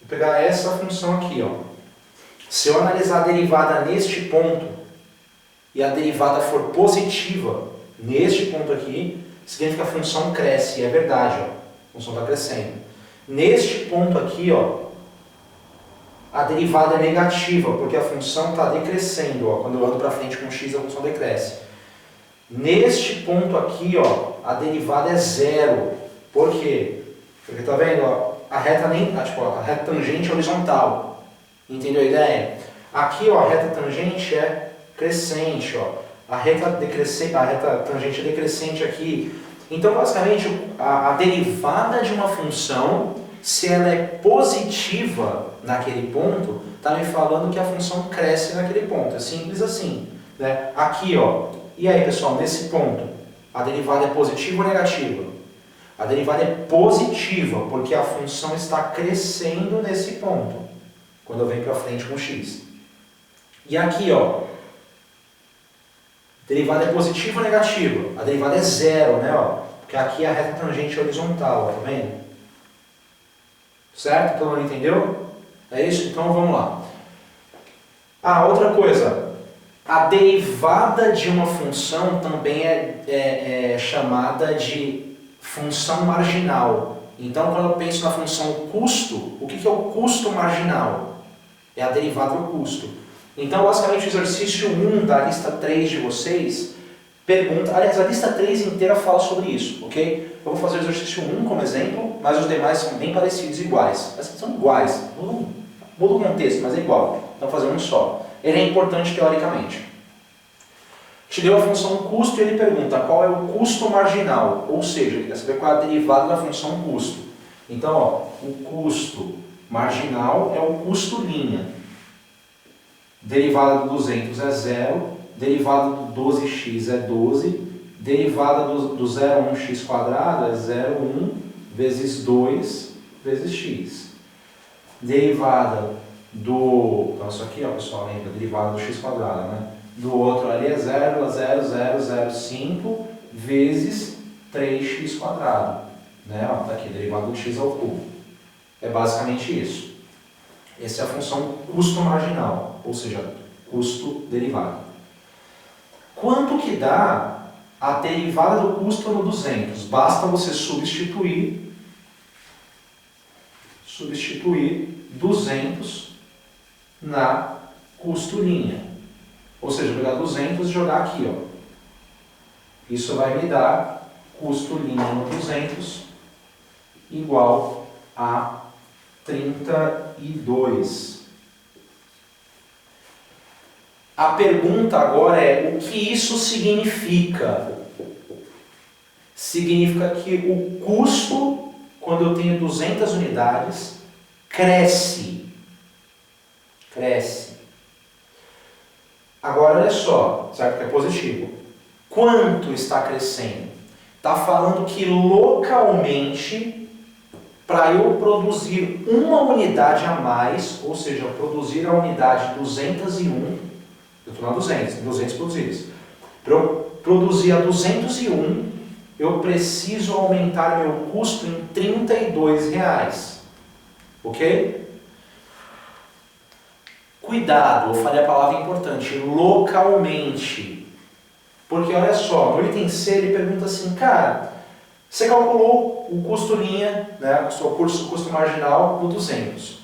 vou pegar essa função aqui, ó. Se eu analisar a derivada neste ponto e a derivada for positiva neste ponto aqui, significa que a função cresce, e é verdade, ó. A função está crescendo. Neste ponto aqui, ó, a derivada é negativa, porque a função está decrescendo, ó. Quando eu ando para frente com x, a função decresce. Neste ponto aqui, ó, a derivada é zero. Por quê? Porque tá vendo, ó, a reta tangente é horizontal. Entendeu a ideia? Aqui, ó, a reta tangente é crescente, ó. A reta tangente é decrescente aqui. Então, basicamente, a derivada de uma função, se ela é positiva naquele ponto, tá me falando que a função cresce naquele ponto. É simples assim, né? Aqui, ó. E aí, pessoal, nesse ponto, a derivada é positiva ou negativa? A derivada é positiva, porque a função está crescendo nesse ponto, quando eu venho para frente com x. E aqui, ó, a derivada é positiva ou negativa? A derivada é zero, né? Ó, porque aqui a reta tangente é horizontal, ó, tá vendo? Certo? Todo mundo entendeu? É isso? Então vamos lá. Ah, outra coisa. A derivada de uma função também é chamada de função marginal. Então, quando eu penso na função custo, o que é o custo marginal? É a derivada do custo. Então, basicamente, o exercício 1 da lista 3 de vocês pergunta... Aliás, a lista 3 inteira fala sobre isso, ok? Eu vou fazer o exercício 1 como exemplo, mas os demais são bem parecidos, iguais. Mas são iguais, muda o contexto, mas é igual. Então, vou fazer um só. Ele é importante teoricamente. Te deu a função custo e ele pergunta qual é o custo marginal, ou seja, ele quer saber qual é a derivada da função custo. Então, ó, o custo marginal é o custo linha. Derivada do 200 é 0, derivada do 12x é 12, derivada do 0 a 1x quadrado é 0,1 vezes 2 vezes x. Derivada do... Então, isso aqui, ó, pessoal, lembra? Derivada do x quadrado, né? Do outro ali é 0,0005 vezes 3x quadrado. Né? Ó, tá aqui, derivada do x ao cubo. É basicamente isso. Essa é a função custo marginal, ou seja, custo derivado. Quanto que dá a derivada do custo no 200? Basta você substituir 200 na custo linha. Ou seja, pegar 200 e jogar aqui, ó. Isso vai me dar custo linha no 200 igual a 32. A pergunta agora é, o que isso significa? Significa que o custo, quando eu tenho 200 unidades, cresce. Cresce. Agora, olha só, certo que é positivo. Quanto está crescendo? Está falando que localmente, para eu produzir uma unidade a mais, ou seja, eu produzir a unidade 201, eu estou na 200 produzidas. Para eu produzir a 201, eu preciso aumentar meu custo em R$32. Ok? Cuidado, eu falei a palavra importante, localmente. Porque olha só, no item C ele pergunta assim, cara, você calculou o custo linha, né, o custo marginal no 200.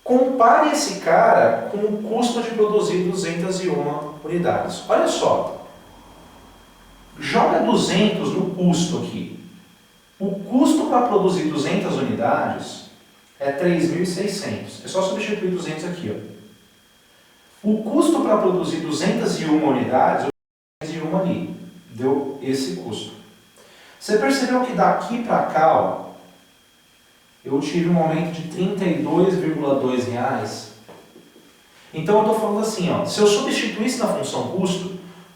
Compare esse cara com o custo de produzir 201 unidades. Olha só, joga 200 no custo aqui. O custo para produzir 200 unidades é 3.600. É só substituir 200 aqui. Ó. O custo para produzir 201 unidades, 201 ali, deu esse custo. Você percebeu que daqui para cá, ó, eu tive um aumento de R$ 32,2. Então eu estou falando assim, ó, se eu substituísse na função custo,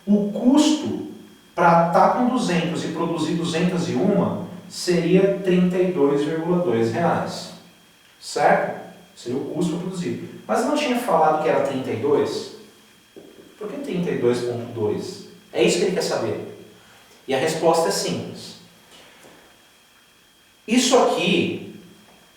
o custo para estar com 200 e produzir 201 seria R$ 32,2. Certo? Seria o custo para produzir. Mas eu não tinha falado que era 32? Por que 32,2? É isso que ele quer saber. E a resposta é simples. Isso aqui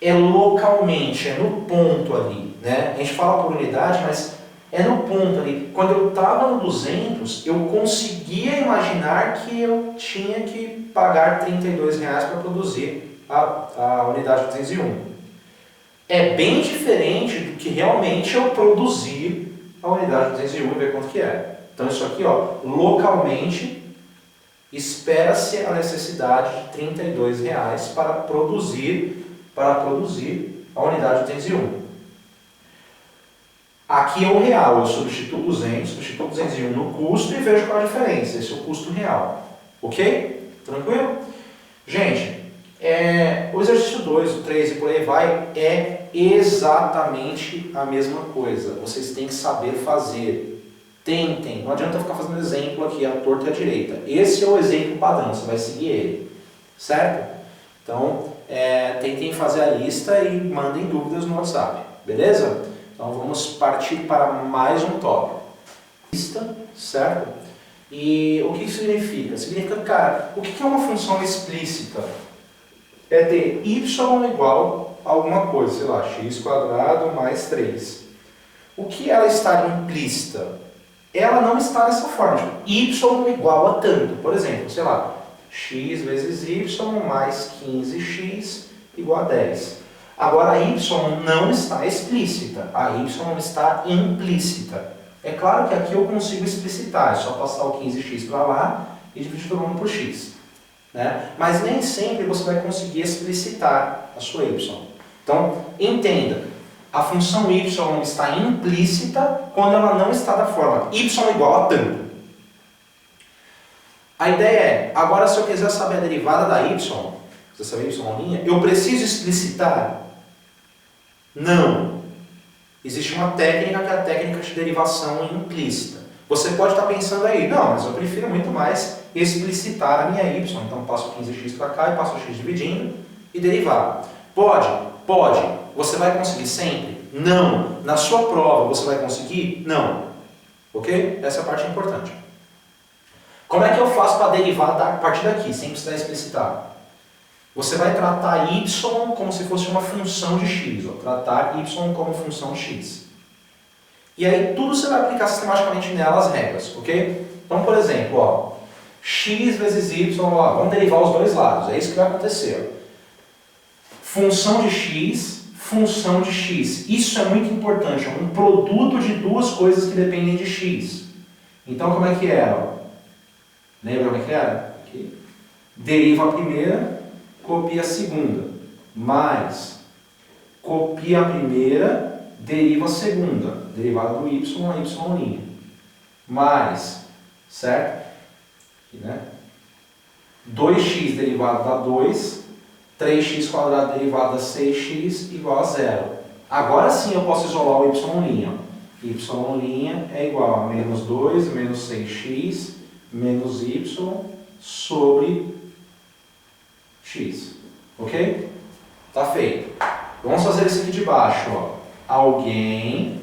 é localmente, é no ponto ali, né? A gente fala por unidade, mas é no ponto ali. Quando eu estava no 200, eu conseguia imaginar que eu tinha que pagar R$ 32 para produzir a unidade 201. É bem diferente do que realmente eu produzir a unidade 201 e ver quanto que é. Então isso aqui, ó, localmente, espera-se a necessidade de R$ 32 para produzir a unidade 201. Aqui é o real, eu substituo 200, substituo 201 no custo e vejo qual a diferença. Esse é o custo real. Ok? Tranquilo? Gente, o exercício 2, o 3 e por aí vai é exatamente a mesma coisa. Vocês têm que saber fazer. Tentem, não adianta ficar fazendo exemplo aqui, à torta e à direita. Esse é o exemplo padrão, você vai seguir ele. Certo? Então, tentem fazer a lista e mandem dúvidas no WhatsApp. Beleza? Então vamos partir para mais um tópico. Lista, certo? E o que isso significa? Significa, cara, o que é uma função explícita? É ter y igual a alguma coisa, sei lá, x² mais 3. O que ela está implícita? Ela não está dessa forma, tipo, y igual a tanto. Por exemplo, sei lá, x vezes y mais 15x igual a 10. Agora a y não está explícita, a y está implícita. É claro que aqui eu consigo explicitar, é só passar o 15x para lá e dividir todo mundo por x. Né? Mas nem sempre você vai conseguir explicitar a sua y. Então, entenda, a função y está implícita quando ela não está da forma y igual a tanto. A ideia é, agora se eu quiser saber a derivada da y, você sabe y', eu preciso explicitar? Não. Existe uma técnica que é a técnica de derivação implícita. Você pode estar pensando aí, não, mas eu prefiro muito mais explicitar a minha y. Então passo 15x para cá e passo x dividindo e derivar. Pode? Pode. Você vai conseguir sempre? Não. Na sua prova você vai conseguir? Não. Ok? Essa é a parte importante. Como é que eu faço para derivar a partir daqui, sem precisar explicitar? Você vai tratar y como se fosse uma função de x. Ó. Tratar y como função de x. E aí tudo você vai aplicar sistematicamente nela as regras, ok? Então, por exemplo, ó, x vezes y, ó, vamos derivar os dois lados. É isso que vai acontecer. Ó. Função de x, função de x. Isso é muito importante. É um produto de duas coisas que dependem de x. Então, como é que era? Ó? Lembra como é que era? Aqui. Deriva a primeira, copia a segunda, mais copia a primeira, deriva a segunda, derivada do y a y', mais, certo? Aqui, né? 2x derivado da 2, 3x² derivado da 6x igual a 0. Agora sim eu posso isolar o y'. Y' é igual a menos 2 menos 6x menos y sobre x. Ok? Tá feito. Vamos fazer esse aqui de baixo. Ó. Alguém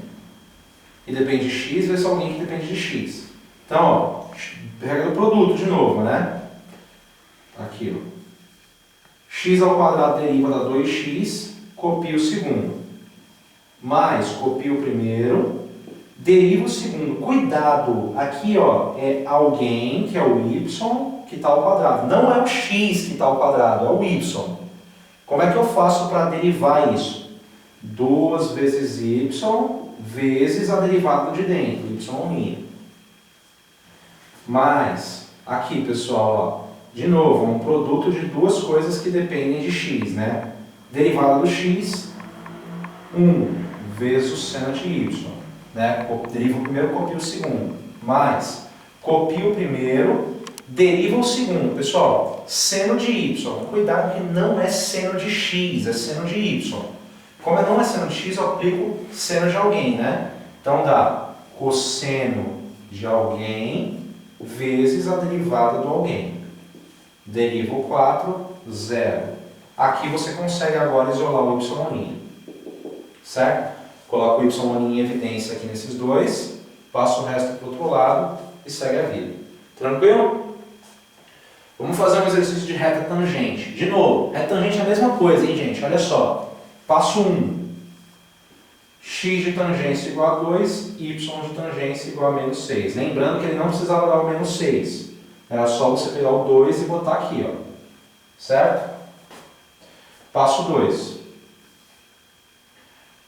que depende de x vezes alguém que depende de x. Então, ó, regra do produto de novo, né? Aqui, ó. x² deriva da 2x, copia o segundo. Mais, copia o primeiro, deriva o segundo. Cuidado, aqui ó, é alguém, que é o y, que está ao quadrado. Não é o x que está ao quadrado, é o y. Como é que eu faço para derivar isso? 2 vezes y vezes a derivada de dentro, y'. Mais, aqui pessoal, ó, de novo, um produto de duas coisas que dependem de x, né? Derivada do x, 1 vezes o seno de y. Né? Deriva o primeiro, copia o segundo. Mais, copia o primeiro, deriva o segundo. Pessoal, seno de y. Cuidado que não é seno de x, é seno de y. Como não é seno de x, eu aplico seno de alguém, né? Então dá cosseno de alguém vezes a derivada do alguém. Deriva o 4, 0. Aqui você consegue agora isolar o y'. Certo? Coloca o y' em evidência aqui nesses dois, passa o resto para o outro lado e segue a vida. Tranquilo? Vamos fazer um exercício de reta tangente. De novo, reta tangente é a mesma coisa, hein, gente? Olha só. Passo 1. X de tangência igual a 2, y de tangência igual a menos 6. Lembrando que ele não precisava dar o menos 6. Era só você pegar o 2 e botar aqui, ó. Certo? Passo 2.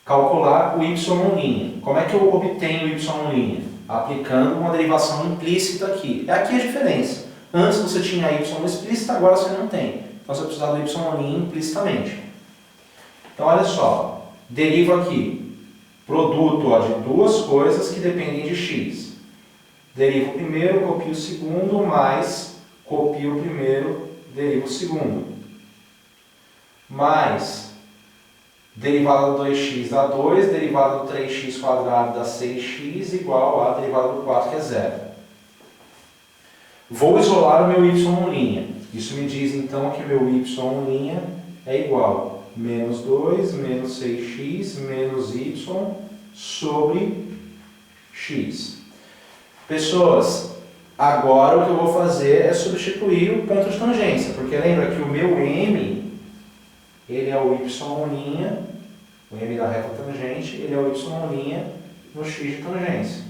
Calcular o y'. Como é que eu obtenho o y'? Aplicando uma derivação implícita aqui. Aqui a diferença. Antes você tinha y explícita, agora você não tem. Então você precisa do y' implicitamente. Então olha só. Deriva aqui. Produto, ó, de duas coisas que dependem de x. Deriva o primeiro, copia o segundo, mais copia o primeiro, deriva o segundo. Mais derivada do 2x dá 2, derivada do 3x quadrado dá 6x, igual a derivada do 4, que é 0. Vou isolar o meu y'. Isso me diz então que meu y' é igual a menos 2, menos 6x, menos y sobre x. Pessoas, agora o que eu vou fazer é substituir o ponto de tangência, porque lembra que o meu m, ele é o y', o m da reta tangente, ele é o y' no x de tangência.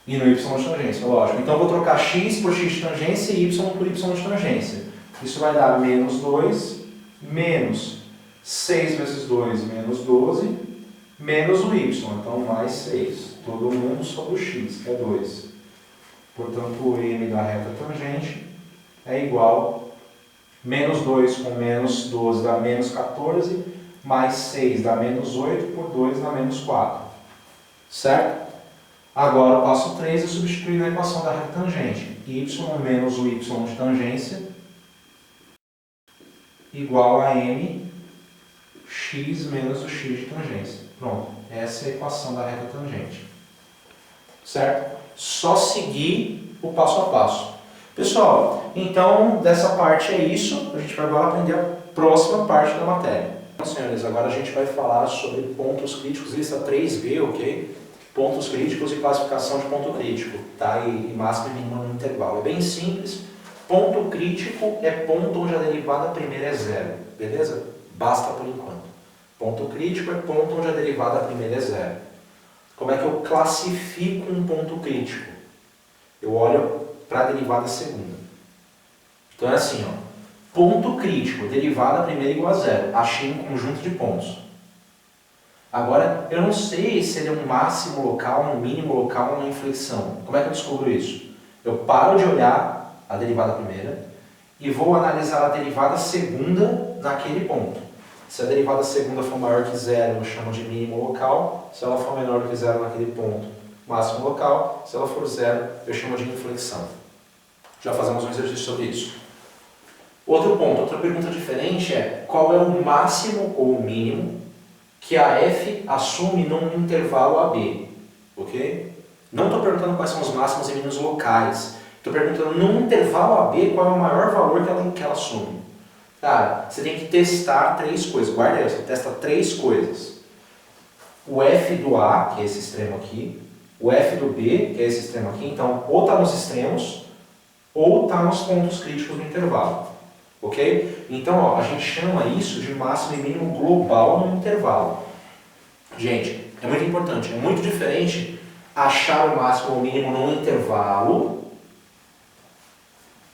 E no y de tangência, lógico. Então eu vou trocar x por x de tangência e y por y de tangência. Isso vai dar menos 2, menos 6 vezes 2, menos 12, menos o y, então mais 6. Todo mundo sobre o x, que é 2. Portanto, o m da reta tangente é igual a menos 2 com menos 12 dá menos 14, mais 6 dá menos 8, por 2 dá menos 4. Certo? Agora o passo 3 é substituir na equação da reta tangente. Y menos o y de tangência igual a m x menos o x de tangência. Pronto, essa é a equação da reta tangente. Certo? Só seguir o passo a passo. Pessoal, então dessa parte é isso. A gente vai agora aprender a próxima parte da matéria. Então, senhores, agora a gente vai falar sobre pontos críticos, lista 3B, ok? Pontos críticos e classificação de ponto crítico, tá? E máximo e mínimo no intervalo. É bem simples. Ponto crítico é ponto onde a derivada primeira é zero, beleza? Basta por enquanto. Ponto crítico é ponto onde a derivada primeira é zero. Como é que eu classifico um ponto crítico? Eu olho para a derivada segunda. Então é assim, ó. Ponto crítico, derivada primeira igual a zero. Achei um conjunto de pontos. Agora, eu não sei se ele é um máximo local, um mínimo local, uma inflexão. Como é que eu descubro isso? Eu paro de olhar a derivada primeira e vou analisar a derivada segunda naquele ponto. Se a derivada segunda for maior que zero, eu chamo de mínimo local. Se ela for menor que zero naquele ponto, máximo local. Se ela for zero, eu chamo de inflexão. Já fazemos um exercício sobre isso. Outro ponto, outra pergunta diferente é: qual é o máximo ou o mínimo que a f assume num intervalo AB? Ok? Não estou perguntando quais são os máximos e mínimos locais. Estou perguntando num intervalo AB qual é o maior valor que ela assume. Cara, você tem que testar 3 coisas. Guarda aí, você testa 3 coisas. O f do A, que é esse extremo aqui. O f do B, que é esse extremo aqui. Então, ou está nos extremos, ou está nos pontos críticos do intervalo. Ok? Então, ó, a gente chama isso de máximo e mínimo global no intervalo. Gente, é muito importante. É muito diferente achar o máximo ou o mínimo num intervalo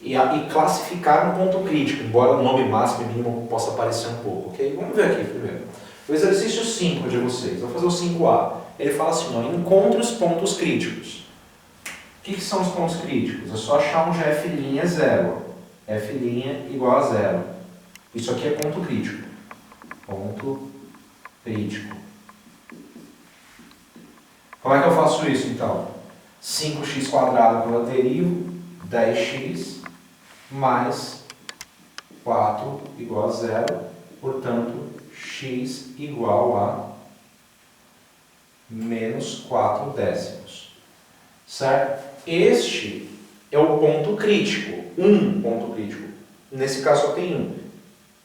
e classificar no ponto crítico, embora o nome máximo e mínimo possa aparecer um pouco, ok? Vamos ver aqui primeiro. O exercício 5 de vocês, vou fazer o 5A. Ele fala assim, ó, encontre os pontos críticos. O que são os pontos críticos? É só achar onde f' é zero. F' igual a zero. Isso aqui é ponto crítico. Ponto crítico. Como é que eu faço isso então? 5x quadrado quando eu derivo, 10x mais 4 igual a zero, portanto, x igual a menos 4 décimos. Certo? Este é o ponto crítico, um ponto crítico. Nesse caso só tem um.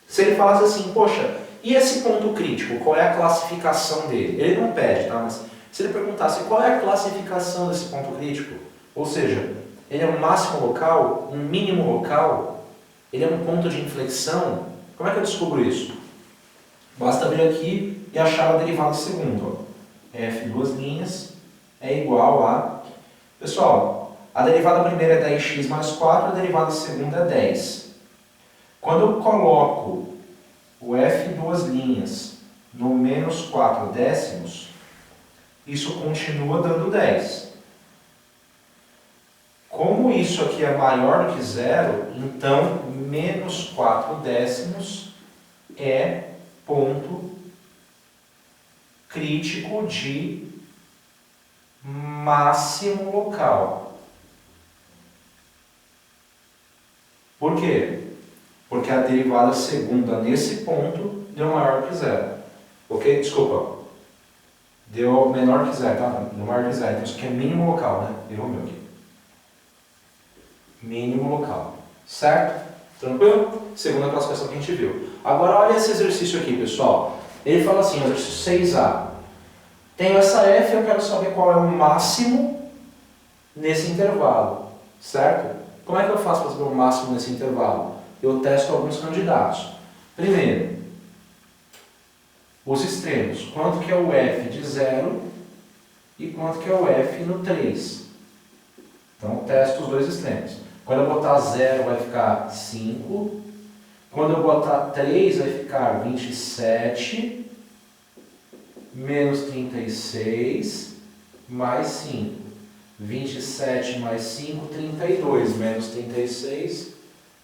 Se ele falasse assim, poxa, e esse ponto crítico, qual é a classificação dele? Ele não pede, tá? Mas se ele perguntasse qual é a classificação desse ponto crítico, ou seja, ele é um máximo local, um mínimo local, ele é um ponto de inflexão, como é que eu descubro isso? Basta vir aqui e achar a derivada segunda. Ó. F duas linhas é igual a... Pessoal, a derivada primeira é 10x mais 4, a derivada segunda é 10. Quando eu coloco o f duas linhas no menos 4 décimos, isso continua dando 10. Como isso aqui é maior do que zero, então menos 4 décimos é ponto crítico de máximo local. Por quê? Porque a derivada segunda nesse ponto deu maior que zero. Ok? Desculpa. Deu menor que zero, tá? Deu maior que zero. Então isso aqui é mínimo local, né? Errou meu aqui. Mínimo local. Certo? Tranquilo? Segunda classificação que a gente viu. Agora olha esse exercício aqui, pessoal. Ele fala assim, exercício 6A. Tenho essa f, eu quero saber qual é o máximo nesse intervalo. Certo? Como é que eu faço para saber o máximo nesse intervalo? Eu testo alguns candidatos. Primeiro, os extremos. Quanto que é o f de 0 e quanto que é o f no 3. Então, eu testo os dois extremos. Quando eu botar 0 vai ficar 5. Quando eu botar 3 vai ficar 27 menos 36 mais 5. 27 mais 5, 32 menos 36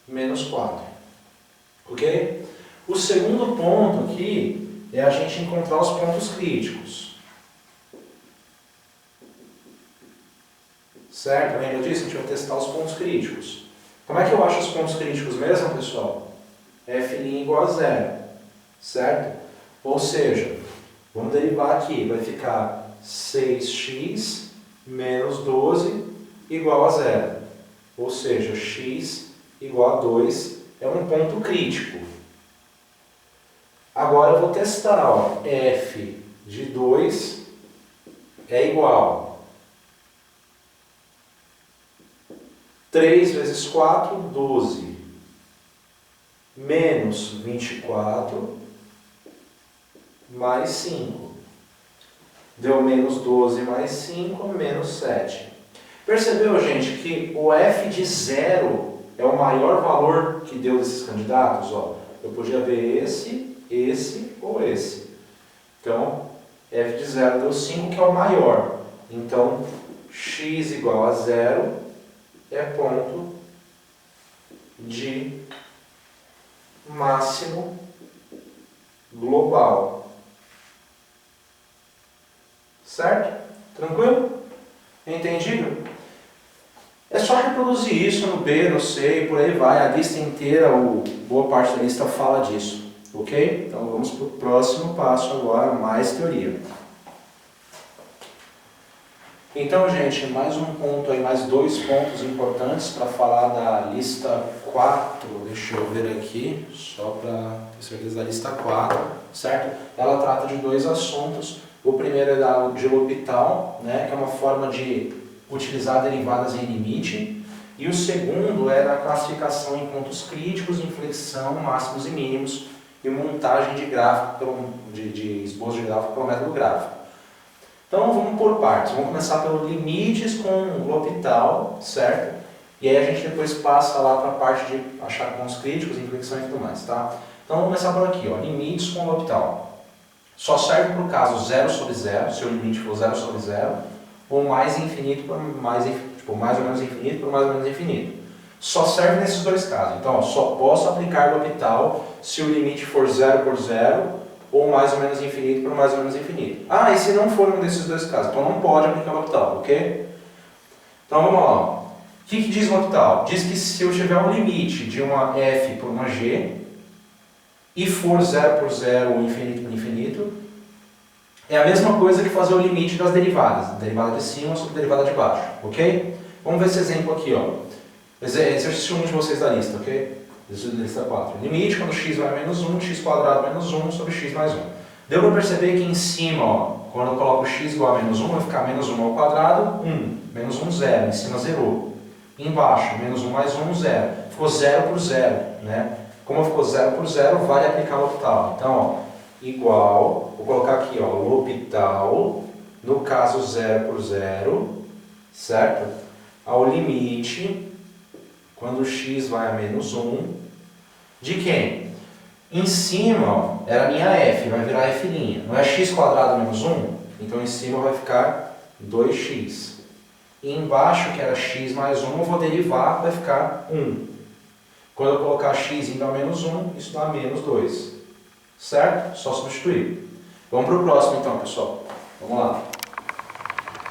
menos 4. Ok? O segundo ponto aqui é a gente encontrar os pontos críticos. Certo? Lembra disso? A gente vai testar os pontos críticos. Como é que eu acho os pontos críticos mesmo, pessoal? F' igual a zero. Certo? Ou seja, vamos derivar aqui. Vai ficar 6x menos 12 igual a zero. Ou seja, x igual a 2 é um ponto crítico. Agora eu vou testar, ó, f de 2 é igual 3 vezes 4, 12, menos 24, mais 5. Deu menos 12 mais 5, menos 7. Percebeu, gente, que o f de 0 é o maior valor que deu desses candidatos? Ó, eu podia ver esse ou esse. Então, f de 0 deu 5, que é o maior. Então, x igual a 0 é ponto de máximo global. Certo? Tranquilo? Entendido? É só reproduzir isso no B, no C e por aí vai. A lista inteira, boa parte da lista fala disso. Ok? Então vamos para o próximo passo agora, mais teoria. Então, gente, mais um ponto aí, mais dois pontos importantes para falar da lista 4. Deixa eu ver aqui, só para ter certeza da lista 4, certo? Ela trata de dois assuntos. O primeiro é da de L'Hopital, né, que é uma forma de utilizar derivadas em limite. E o segundo é da classificação em pontos críticos, inflexão, máximos e mínimos e montagem de gráfico, de esboço de gráfico pelo método gráfico. Então vamos por partes, vamos começar pelo limites com L'Hopital, certo? E aí a gente depois passa lá para a parte de achar pontos críticos, inflexão e tudo mais, tá? Então vamos começar por aqui, ó, limites com L'Hopital. Só serve para o caso 0 sobre 0, se o limite for 0 sobre 0, ou mais infinito por mais, tipo, mais ou menos infinito por mais ou menos infinito. Só serve nesses dois casos. Então, ó, só posso aplicar L'Hopital se o limite for 0 por 0, ou mais ou menos infinito por mais ou menos infinito. Ah, e se não for um desses dois casos? Então não pode aplicar L'Hopital, ok? Então vamos lá. O que diz L'Hopital? Diz que se eu tiver um limite de uma f por uma g, e for 0 por 0 ou infinito por infinito, é a mesma coisa que fazer o limite das derivadas. Derivada de cima sobre derivada de baixo, ok? Vamos ver esse exemplo aqui, ó. Exercício 1 de vocês da lista, ok? Lista 4. Limite quando x vai a menos 1, x quadrado menos 1 sobre x mais 1. Deu para perceber que em cima, ó, quando eu coloco x igual a menos 1, vai ficar menos 1 ao quadrado, 1. Menos 1, 0. Em cima, zerou. Embaixo, menos 1 mais 1, 0. Ficou 0 por 0, né? Como ficou 0 por 0, vale aplicar L'Hopital. Então, ó, igual, vou colocar aqui, ó, L'Hopital, no caso 0 por 0, certo? Ao limite, quando x vai a menos 1, de quem? Em cima, ó, era a minha f, vai virar f'. Não é x quadrado menos 1? Então em cima vai ficar 2x. E embaixo, que era x mais 1, eu vou derivar, vai ficar 1. Quando eu colocar x indo a menos 1, isso dá menos 2. Certo? Só substituir. Vamos para o próximo então, pessoal. Vamos lá.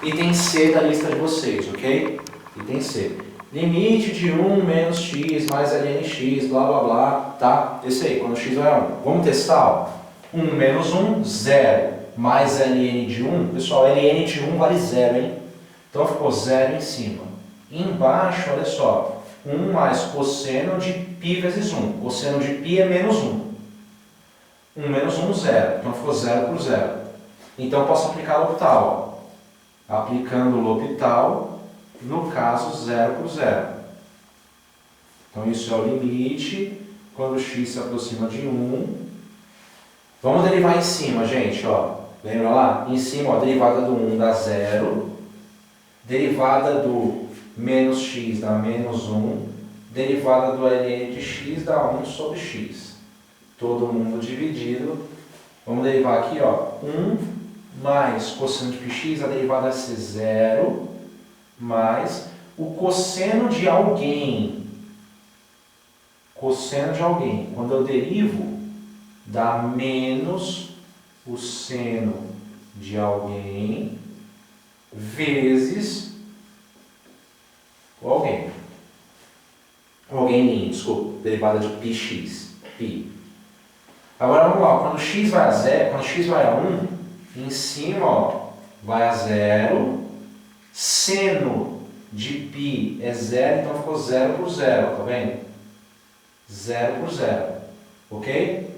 Item C da lista de vocês, ok? Item C. Limite de 1 menos x mais lnx, blá blá blá, tá? Esse aí, quando x vai a 1. Vamos testar, ó. 1 menos 1, 0. Mais ln de 1. Pessoal, ln de 1 vale 0, hein? Então ficou 0 em cima. E embaixo, olha só. 1 mais cosseno de π vezes 1. Cosseno de π é menos 1. 1 menos 1, 0. Então ficou 0 por 0. Então eu posso aplicar L'Hopital. Aplicando L'Hopital, no caso 0 por 0. Então isso é o limite quando x se aproxima de 1. Vamos derivar em cima, gente. Ó. Lembra lá? Em cima, ó, derivada do 1 dá 0. Derivada do menos x dá menos 1. Derivada do ln de x dá 1 sobre x. Todo mundo dividido. Vamos derivar aqui, ó. 1 mais cosseno de πx, a derivada vai ser 0, mais o cosseno de alguém. Cosseno de alguém. Quando eu derivo, dá menos o seno de alguém vezes o alguém. O alguém, desculpa, derivada de πx. Π. Agora vamos lá, quando x vai a 0, quando x vai a 1, em cima, ó, vai a 0, seno de π é 0, então ficou 0 por 0, tá vendo? 0 por 0, ok?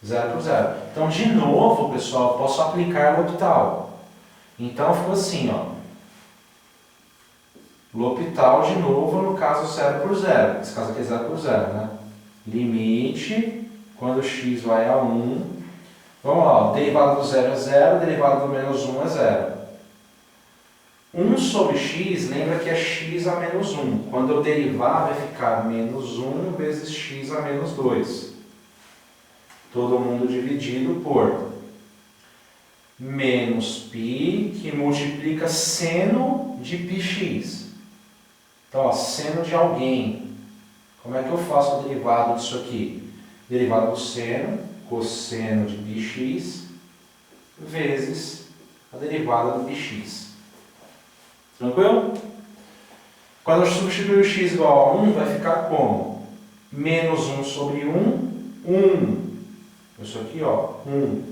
0 por 0. Então, de novo, pessoal, eu posso aplicar L'Hopital. Então, ficou assim, ó. L'Hopital, de novo, no caso 0 por 0. Esse caso aqui é 0 por 0, né? Limite, quando x vai a 1. Vamos lá, ó. Derivada do 0 é 0, derivada do menos 1 é 0. 1 sobre x, lembra que é x a menos 1. Quando eu derivar, vai ficar menos 1 vezes x a menos 2. Todo mundo dividido por menos π, que multiplica seno de πx. Então, ó, seno de alguém. Como é que eu faço a derivada disso aqui? Derivada do seno, cosseno de πx, vezes a derivada do πx. Tranquilo? Quando eu substituir o x igual a 1, vai ficar como? Menos 1 sobre 1, 1. Isso aqui, ó, 1.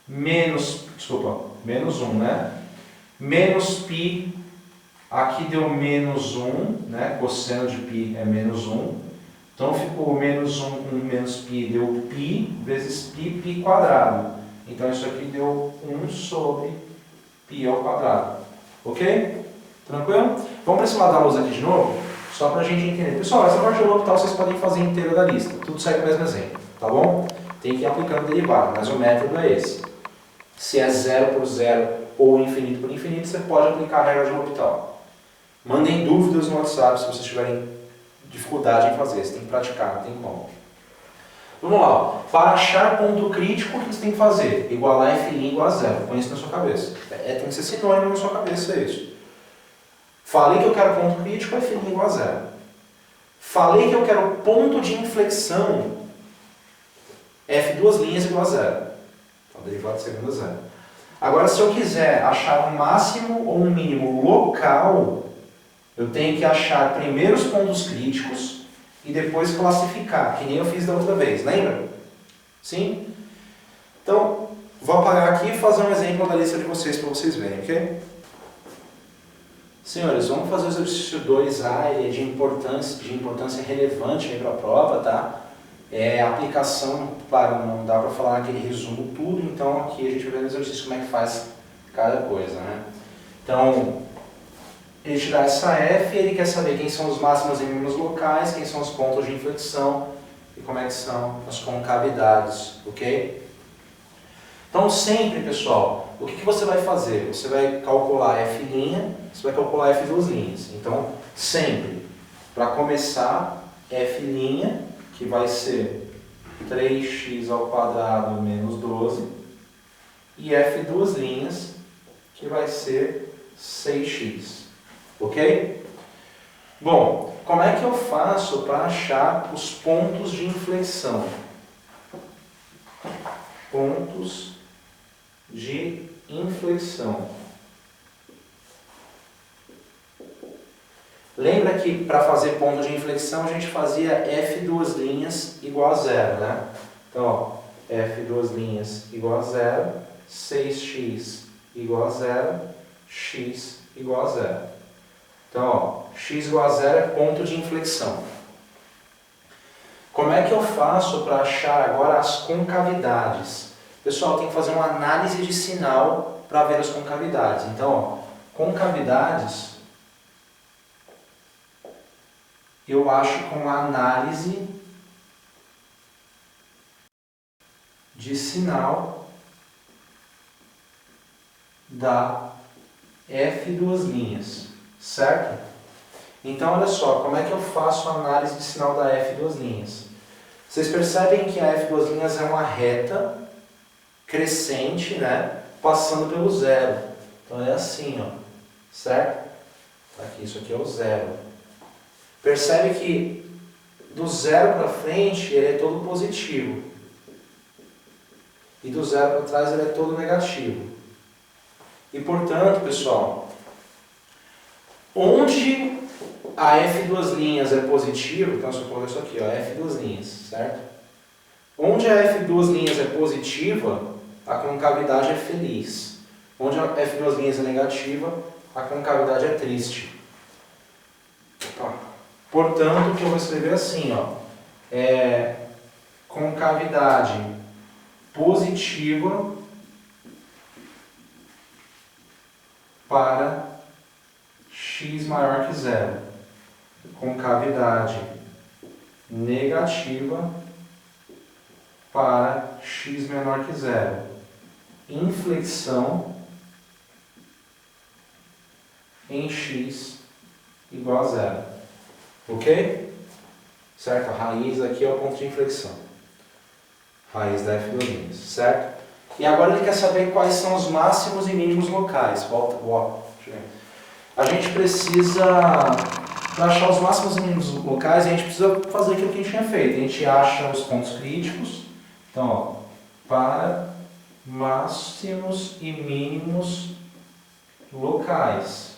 Menos 1, né? Menos π, aqui deu menos 1, né? Cosseno de π é menos 1. Então ficou menos 1 com menos π, deu π, vezes π quadrado. Então isso aqui deu 1 sobre π ao quadrado. Ok? Tranquilo? Vamos para esse lado da lousa aqui de novo, só para a gente entender. Pessoal, essa parte do L'Hopital vocês podem fazer inteira da lista. Tudo sai com o mesmo exemplo, tá bom? Tem que ir aplicando derivada, mas o método é esse. Se é 0 por 0 ou infinito por infinito, você pode aplicar a regra de L'Hopital. Mandem dúvidas no WhatsApp se vocês tiverem dificuldade em fazer. Você tem que praticar, não tem como. Vamos lá. Ó. Para achar ponto crítico, o que você tem que fazer? Igualar f' igual a zero. Põe isso na sua cabeça. Tem que ser sinônimo na sua cabeça isso. Falei que eu quero ponto crítico, f' igual a zero. Falei que eu quero ponto de inflexão, f duas linhas igual a zero. Então, derivada de segunda zero. Agora, se eu quiser achar um máximo ou um mínimo local, eu tenho que achar primeiro os pontos críticos e depois classificar, que nem eu fiz da outra vez, lembra? Sim? Então, vou apagar aqui e fazer um exemplo da lista de vocês para vocês verem, ok? Senhores, vamos fazer o exercício 2A, ele é de importância relevante para a prova, tá? A aplicação, claro, não dá para falar aquele resumo tudo, então aqui a gente vai ver no exercício como é que faz cada coisa, né? Então, ele te dá essa F e ele quer saber quem são os máximos e mínimos locais, quem são os pontos de inflexão e como é que são as concavidades, ok? Então sempre, pessoal, o que você vai fazer? Você vai calcular F', você vai calcular F duas linhas. Então, sempre, para começar, F', que vai ser 3x ao quadrado menos 12, e F duas linhas, que vai ser 6x. Ok? Bom, como é que eu faço para achar os pontos de inflexão? Pontos de inflexão. Lembra que para fazer ponto de inflexão a gente fazia F duas linhas igual a zero, né? Então, ó, F duas linhas igual a zero, 6x igual a zero, x igual a zero. Então, ó, x igual a zero é ponto de inflexão. Como é que eu faço para achar agora as concavidades? Pessoal, tem que fazer uma análise de sinal para ver as concavidades. Então, ó, concavidades eu acho com a análise de sinal da F duas linhas, certo? Então, olha só, como é que eu faço a análise de sinal da F duas linhas? Vocês percebem que a F duas linhas é uma reta crescente, né? Passando pelo zero. Então é assim, ó, certo? Aqui, isso aqui é o zero. Percebe que do zero para frente ele é todo positivo. E do zero para trás ele é todo negativo. E portanto, pessoal, onde a F duas linhas é positivo, então se eu colocar isso aqui, ó, F duas linhas, certo? Onde a F duas linhas é positiva, a concavidade é feliz. Onde a F duas linhas é negativa, a concavidade é triste. Opa. Portanto, o que eu vou escrever assim, ó, concavidade positiva para x maior que zero. Concavidade negativa para x menor que zero. Inflexão em x igual a zero. Ok? Certo? A raiz aqui é o ponto de inflexão. Raiz da F duas linhas, certo? E agora ele quer saber quais são os máximos e mínimos locais. A gente precisa, para achar os máximos e mínimos locais, a gente precisa fazer aquilo que a gente tinha feito. A gente acha os pontos críticos. Então, ó, para máximos e mínimos locais.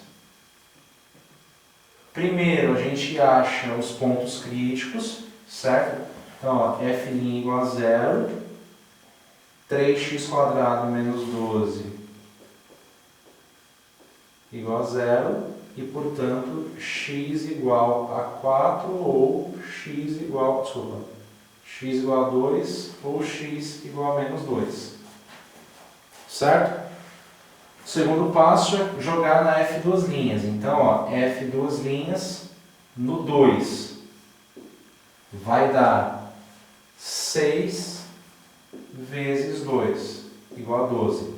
Primeiro, a gente acha os pontos críticos, certo? Então, ó, F' igual a zero, 3x quadrado menos 12 igual a zero, e, portanto, x igual a 4 ou x igual a 2 ou x igual a menos 2. Certo? O segundo passo é jogar na F duas linhas. Então, ó, F duas linhas no 2 vai dar 6 vezes 2 igual a 12.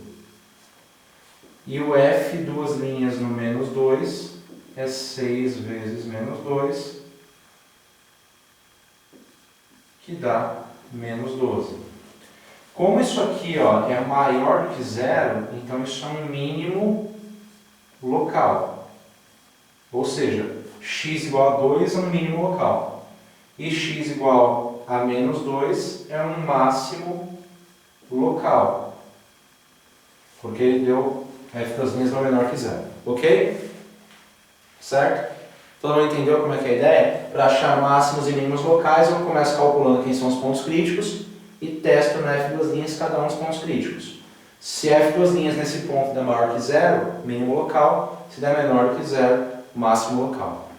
E o F duas linhas no menos 2 é 6 vezes menos 2, que dá menos 12. Como isso aqui ó, é maior do que zero, então isso é um mínimo local. Ou seja, x igual a 2 é um mínimo local. E x igual a menos 2 é um máximo local. Porque ele deu f das linhas não menor que zero. Ok? Certo? Todo mundo entendeu como é que é a ideia? Para achar máximos e mínimos locais, eu começo calculando quem são os pontos críticos e testo na f duas linhas cada um dos pontos críticos. Se f duas linhas nesse ponto der maior que zero, mínimo local. Se der menor do que zero, máximo local.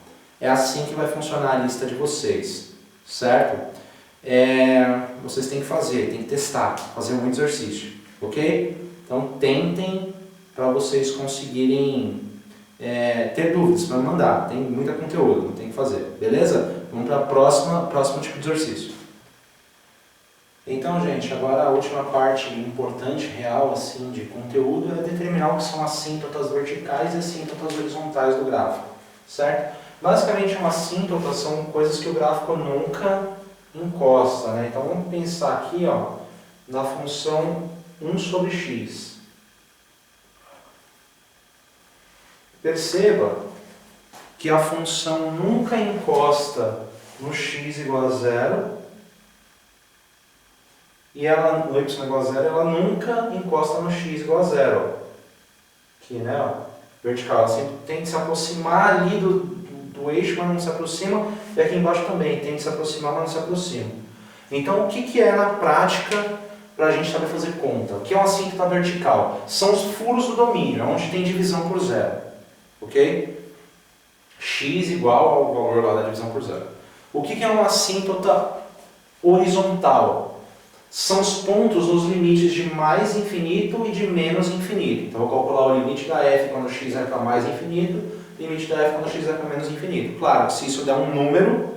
É assim que vai funcionar a lista de vocês. Certo? Vocês têm que fazer, têm que testar, fazer muito exercício. Ok? Então tentem para vocês conseguirem ter dúvidas para mandar. Tem muito conteúdo, não tem que fazer. Beleza? Vamos para o próximo tipo de exercício. Então, gente, agora a última parte importante, real, assim, de conteúdo é determinar o que são assíntotas verticais e assíntotas horizontais do gráfico. Certo? Basicamente, uma assíntota são coisas que o gráfico nunca encosta, né? Então, vamos pensar aqui, ó, na função 1 sobre x. Perceba que a função nunca encosta no x igual a zero e ela, no y igual a zero, ela nunca encosta no x igual a zero. Aqui, né? Ó, vertical. Ela sempre tem que se aproximar ali do eixo, mas não se aproxima. E aqui embaixo também tem que se aproximar, mas não se aproxima. Então, o que é na prática para a gente saber fazer conta? O que é uma assíntota vertical? São os furos do domínio, onde tem divisão por zero. Ok? X igual ao valor lá da divisão por zero. O que é uma assíntota horizontal? São os pontos nos limites de mais infinito e de menos infinito. Então eu vou calcular o limite da f quando x é para mais infinito, limite da f quando x é para menos infinito. Claro, se isso der um número,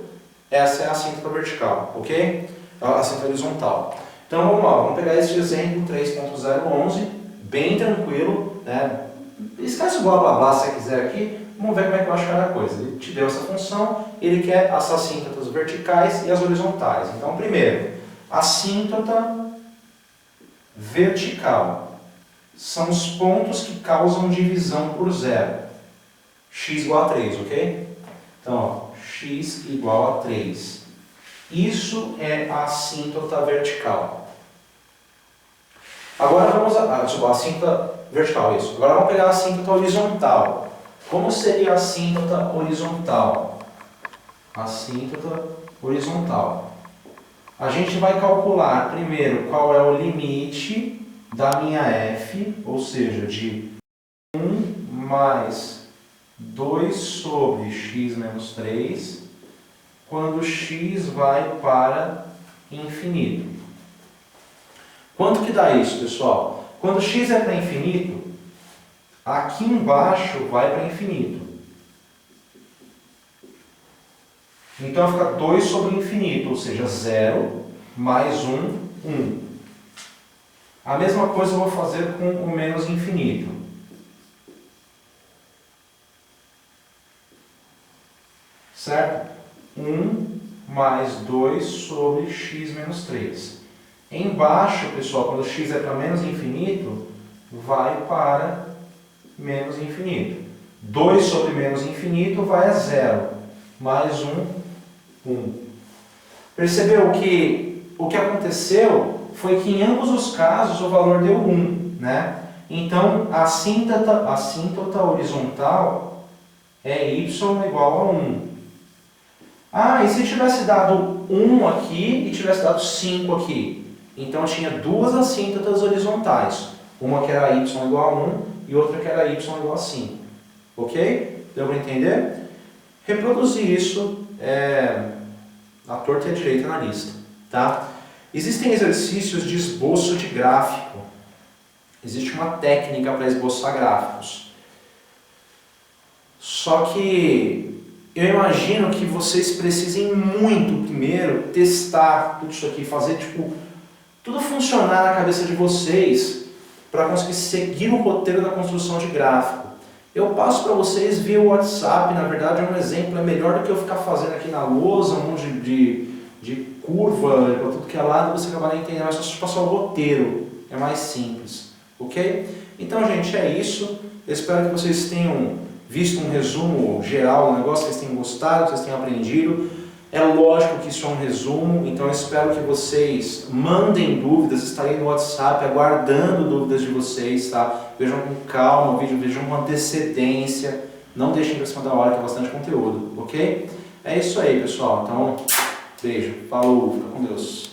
essa é a assíntota vertical, ok? A assíntota horizontal. Então vamos lá, vamos pegar esse exemplo 3.011, bem tranquilo, né? Esquece o blá blá blá se você quiser aqui, vamos ver como é que eu acho cada coisa. Ele te deu essa função, ele quer as assíntotas verticais e as horizontais. Então primeiro, assíntota vertical são os pontos que causam divisão por zero. X igual a 3, ok? Então, ó, x igual a 3. Isso é a assíntota vertical. Agora vamos a assíntota vertical, isso. Agora vamos pegar a assíntota horizontal. Como seria a assíntota horizontal? Assíntota horizontal. A gente vai calcular primeiro qual é o limite da minha f, ou seja, de 1 mais 2 sobre x menos 3, quando x vai para infinito. Quanto que dá isso, pessoal? Quando x é para infinito, aqui embaixo vai para infinito. Então fica 2 sobre infinito, ou seja, 0 mais 1, 1. A mesma coisa eu vou fazer com o menos infinito. Certo? 1 mais 2 sobre x menos 3. Embaixo, pessoal, quando x é para menos infinito, vai para menos infinito. 2 sobre menos infinito vai a 0. Mais 1, 1. Percebeu que o que aconteceu foi que em ambos os casos o valor deu 1, né? Então a assíntota horizontal é y igual a 1. Ah, e se tivesse dado 1 aqui e tivesse dado 5 aqui? Então tinha duas assíntotas horizontais. Uma que era y igual a 1 e outra que era y igual a 5. Ok? Deu para entender? Reproduzir isso à torta e à direita na lista. Tá? Existem exercícios de esboço de gráfico. Existe uma técnica para esboçar gráficos. Só que eu imagino que vocês precisem muito primeiro testar tudo isso aqui, fazer tudo funcionar na cabeça de vocês para conseguir seguir o roteiro da construção de gráfico. Eu passo para vocês via WhatsApp, na verdade é um exemplo, é melhor do que eu ficar fazendo aqui na lousa, um monte de curva para tudo que é lado, você acaba não entendendo, mas só passar o roteiro, é mais simples, ok? Então, gente, é isso. Eu espero que vocês tenham visto um resumo geral do negócio, que vocês tenham gostado, que vocês tenham aprendido. É lógico que isso é um resumo, então eu espero que vocês mandem dúvidas, estarei no WhatsApp aguardando dúvidas de vocês, tá? Vejam com calma o vídeo, vejam com antecedência, não deixem para cima da hora, que é bastante conteúdo, ok? É isso aí, pessoal. Então, beijo, falou, fica com Deus.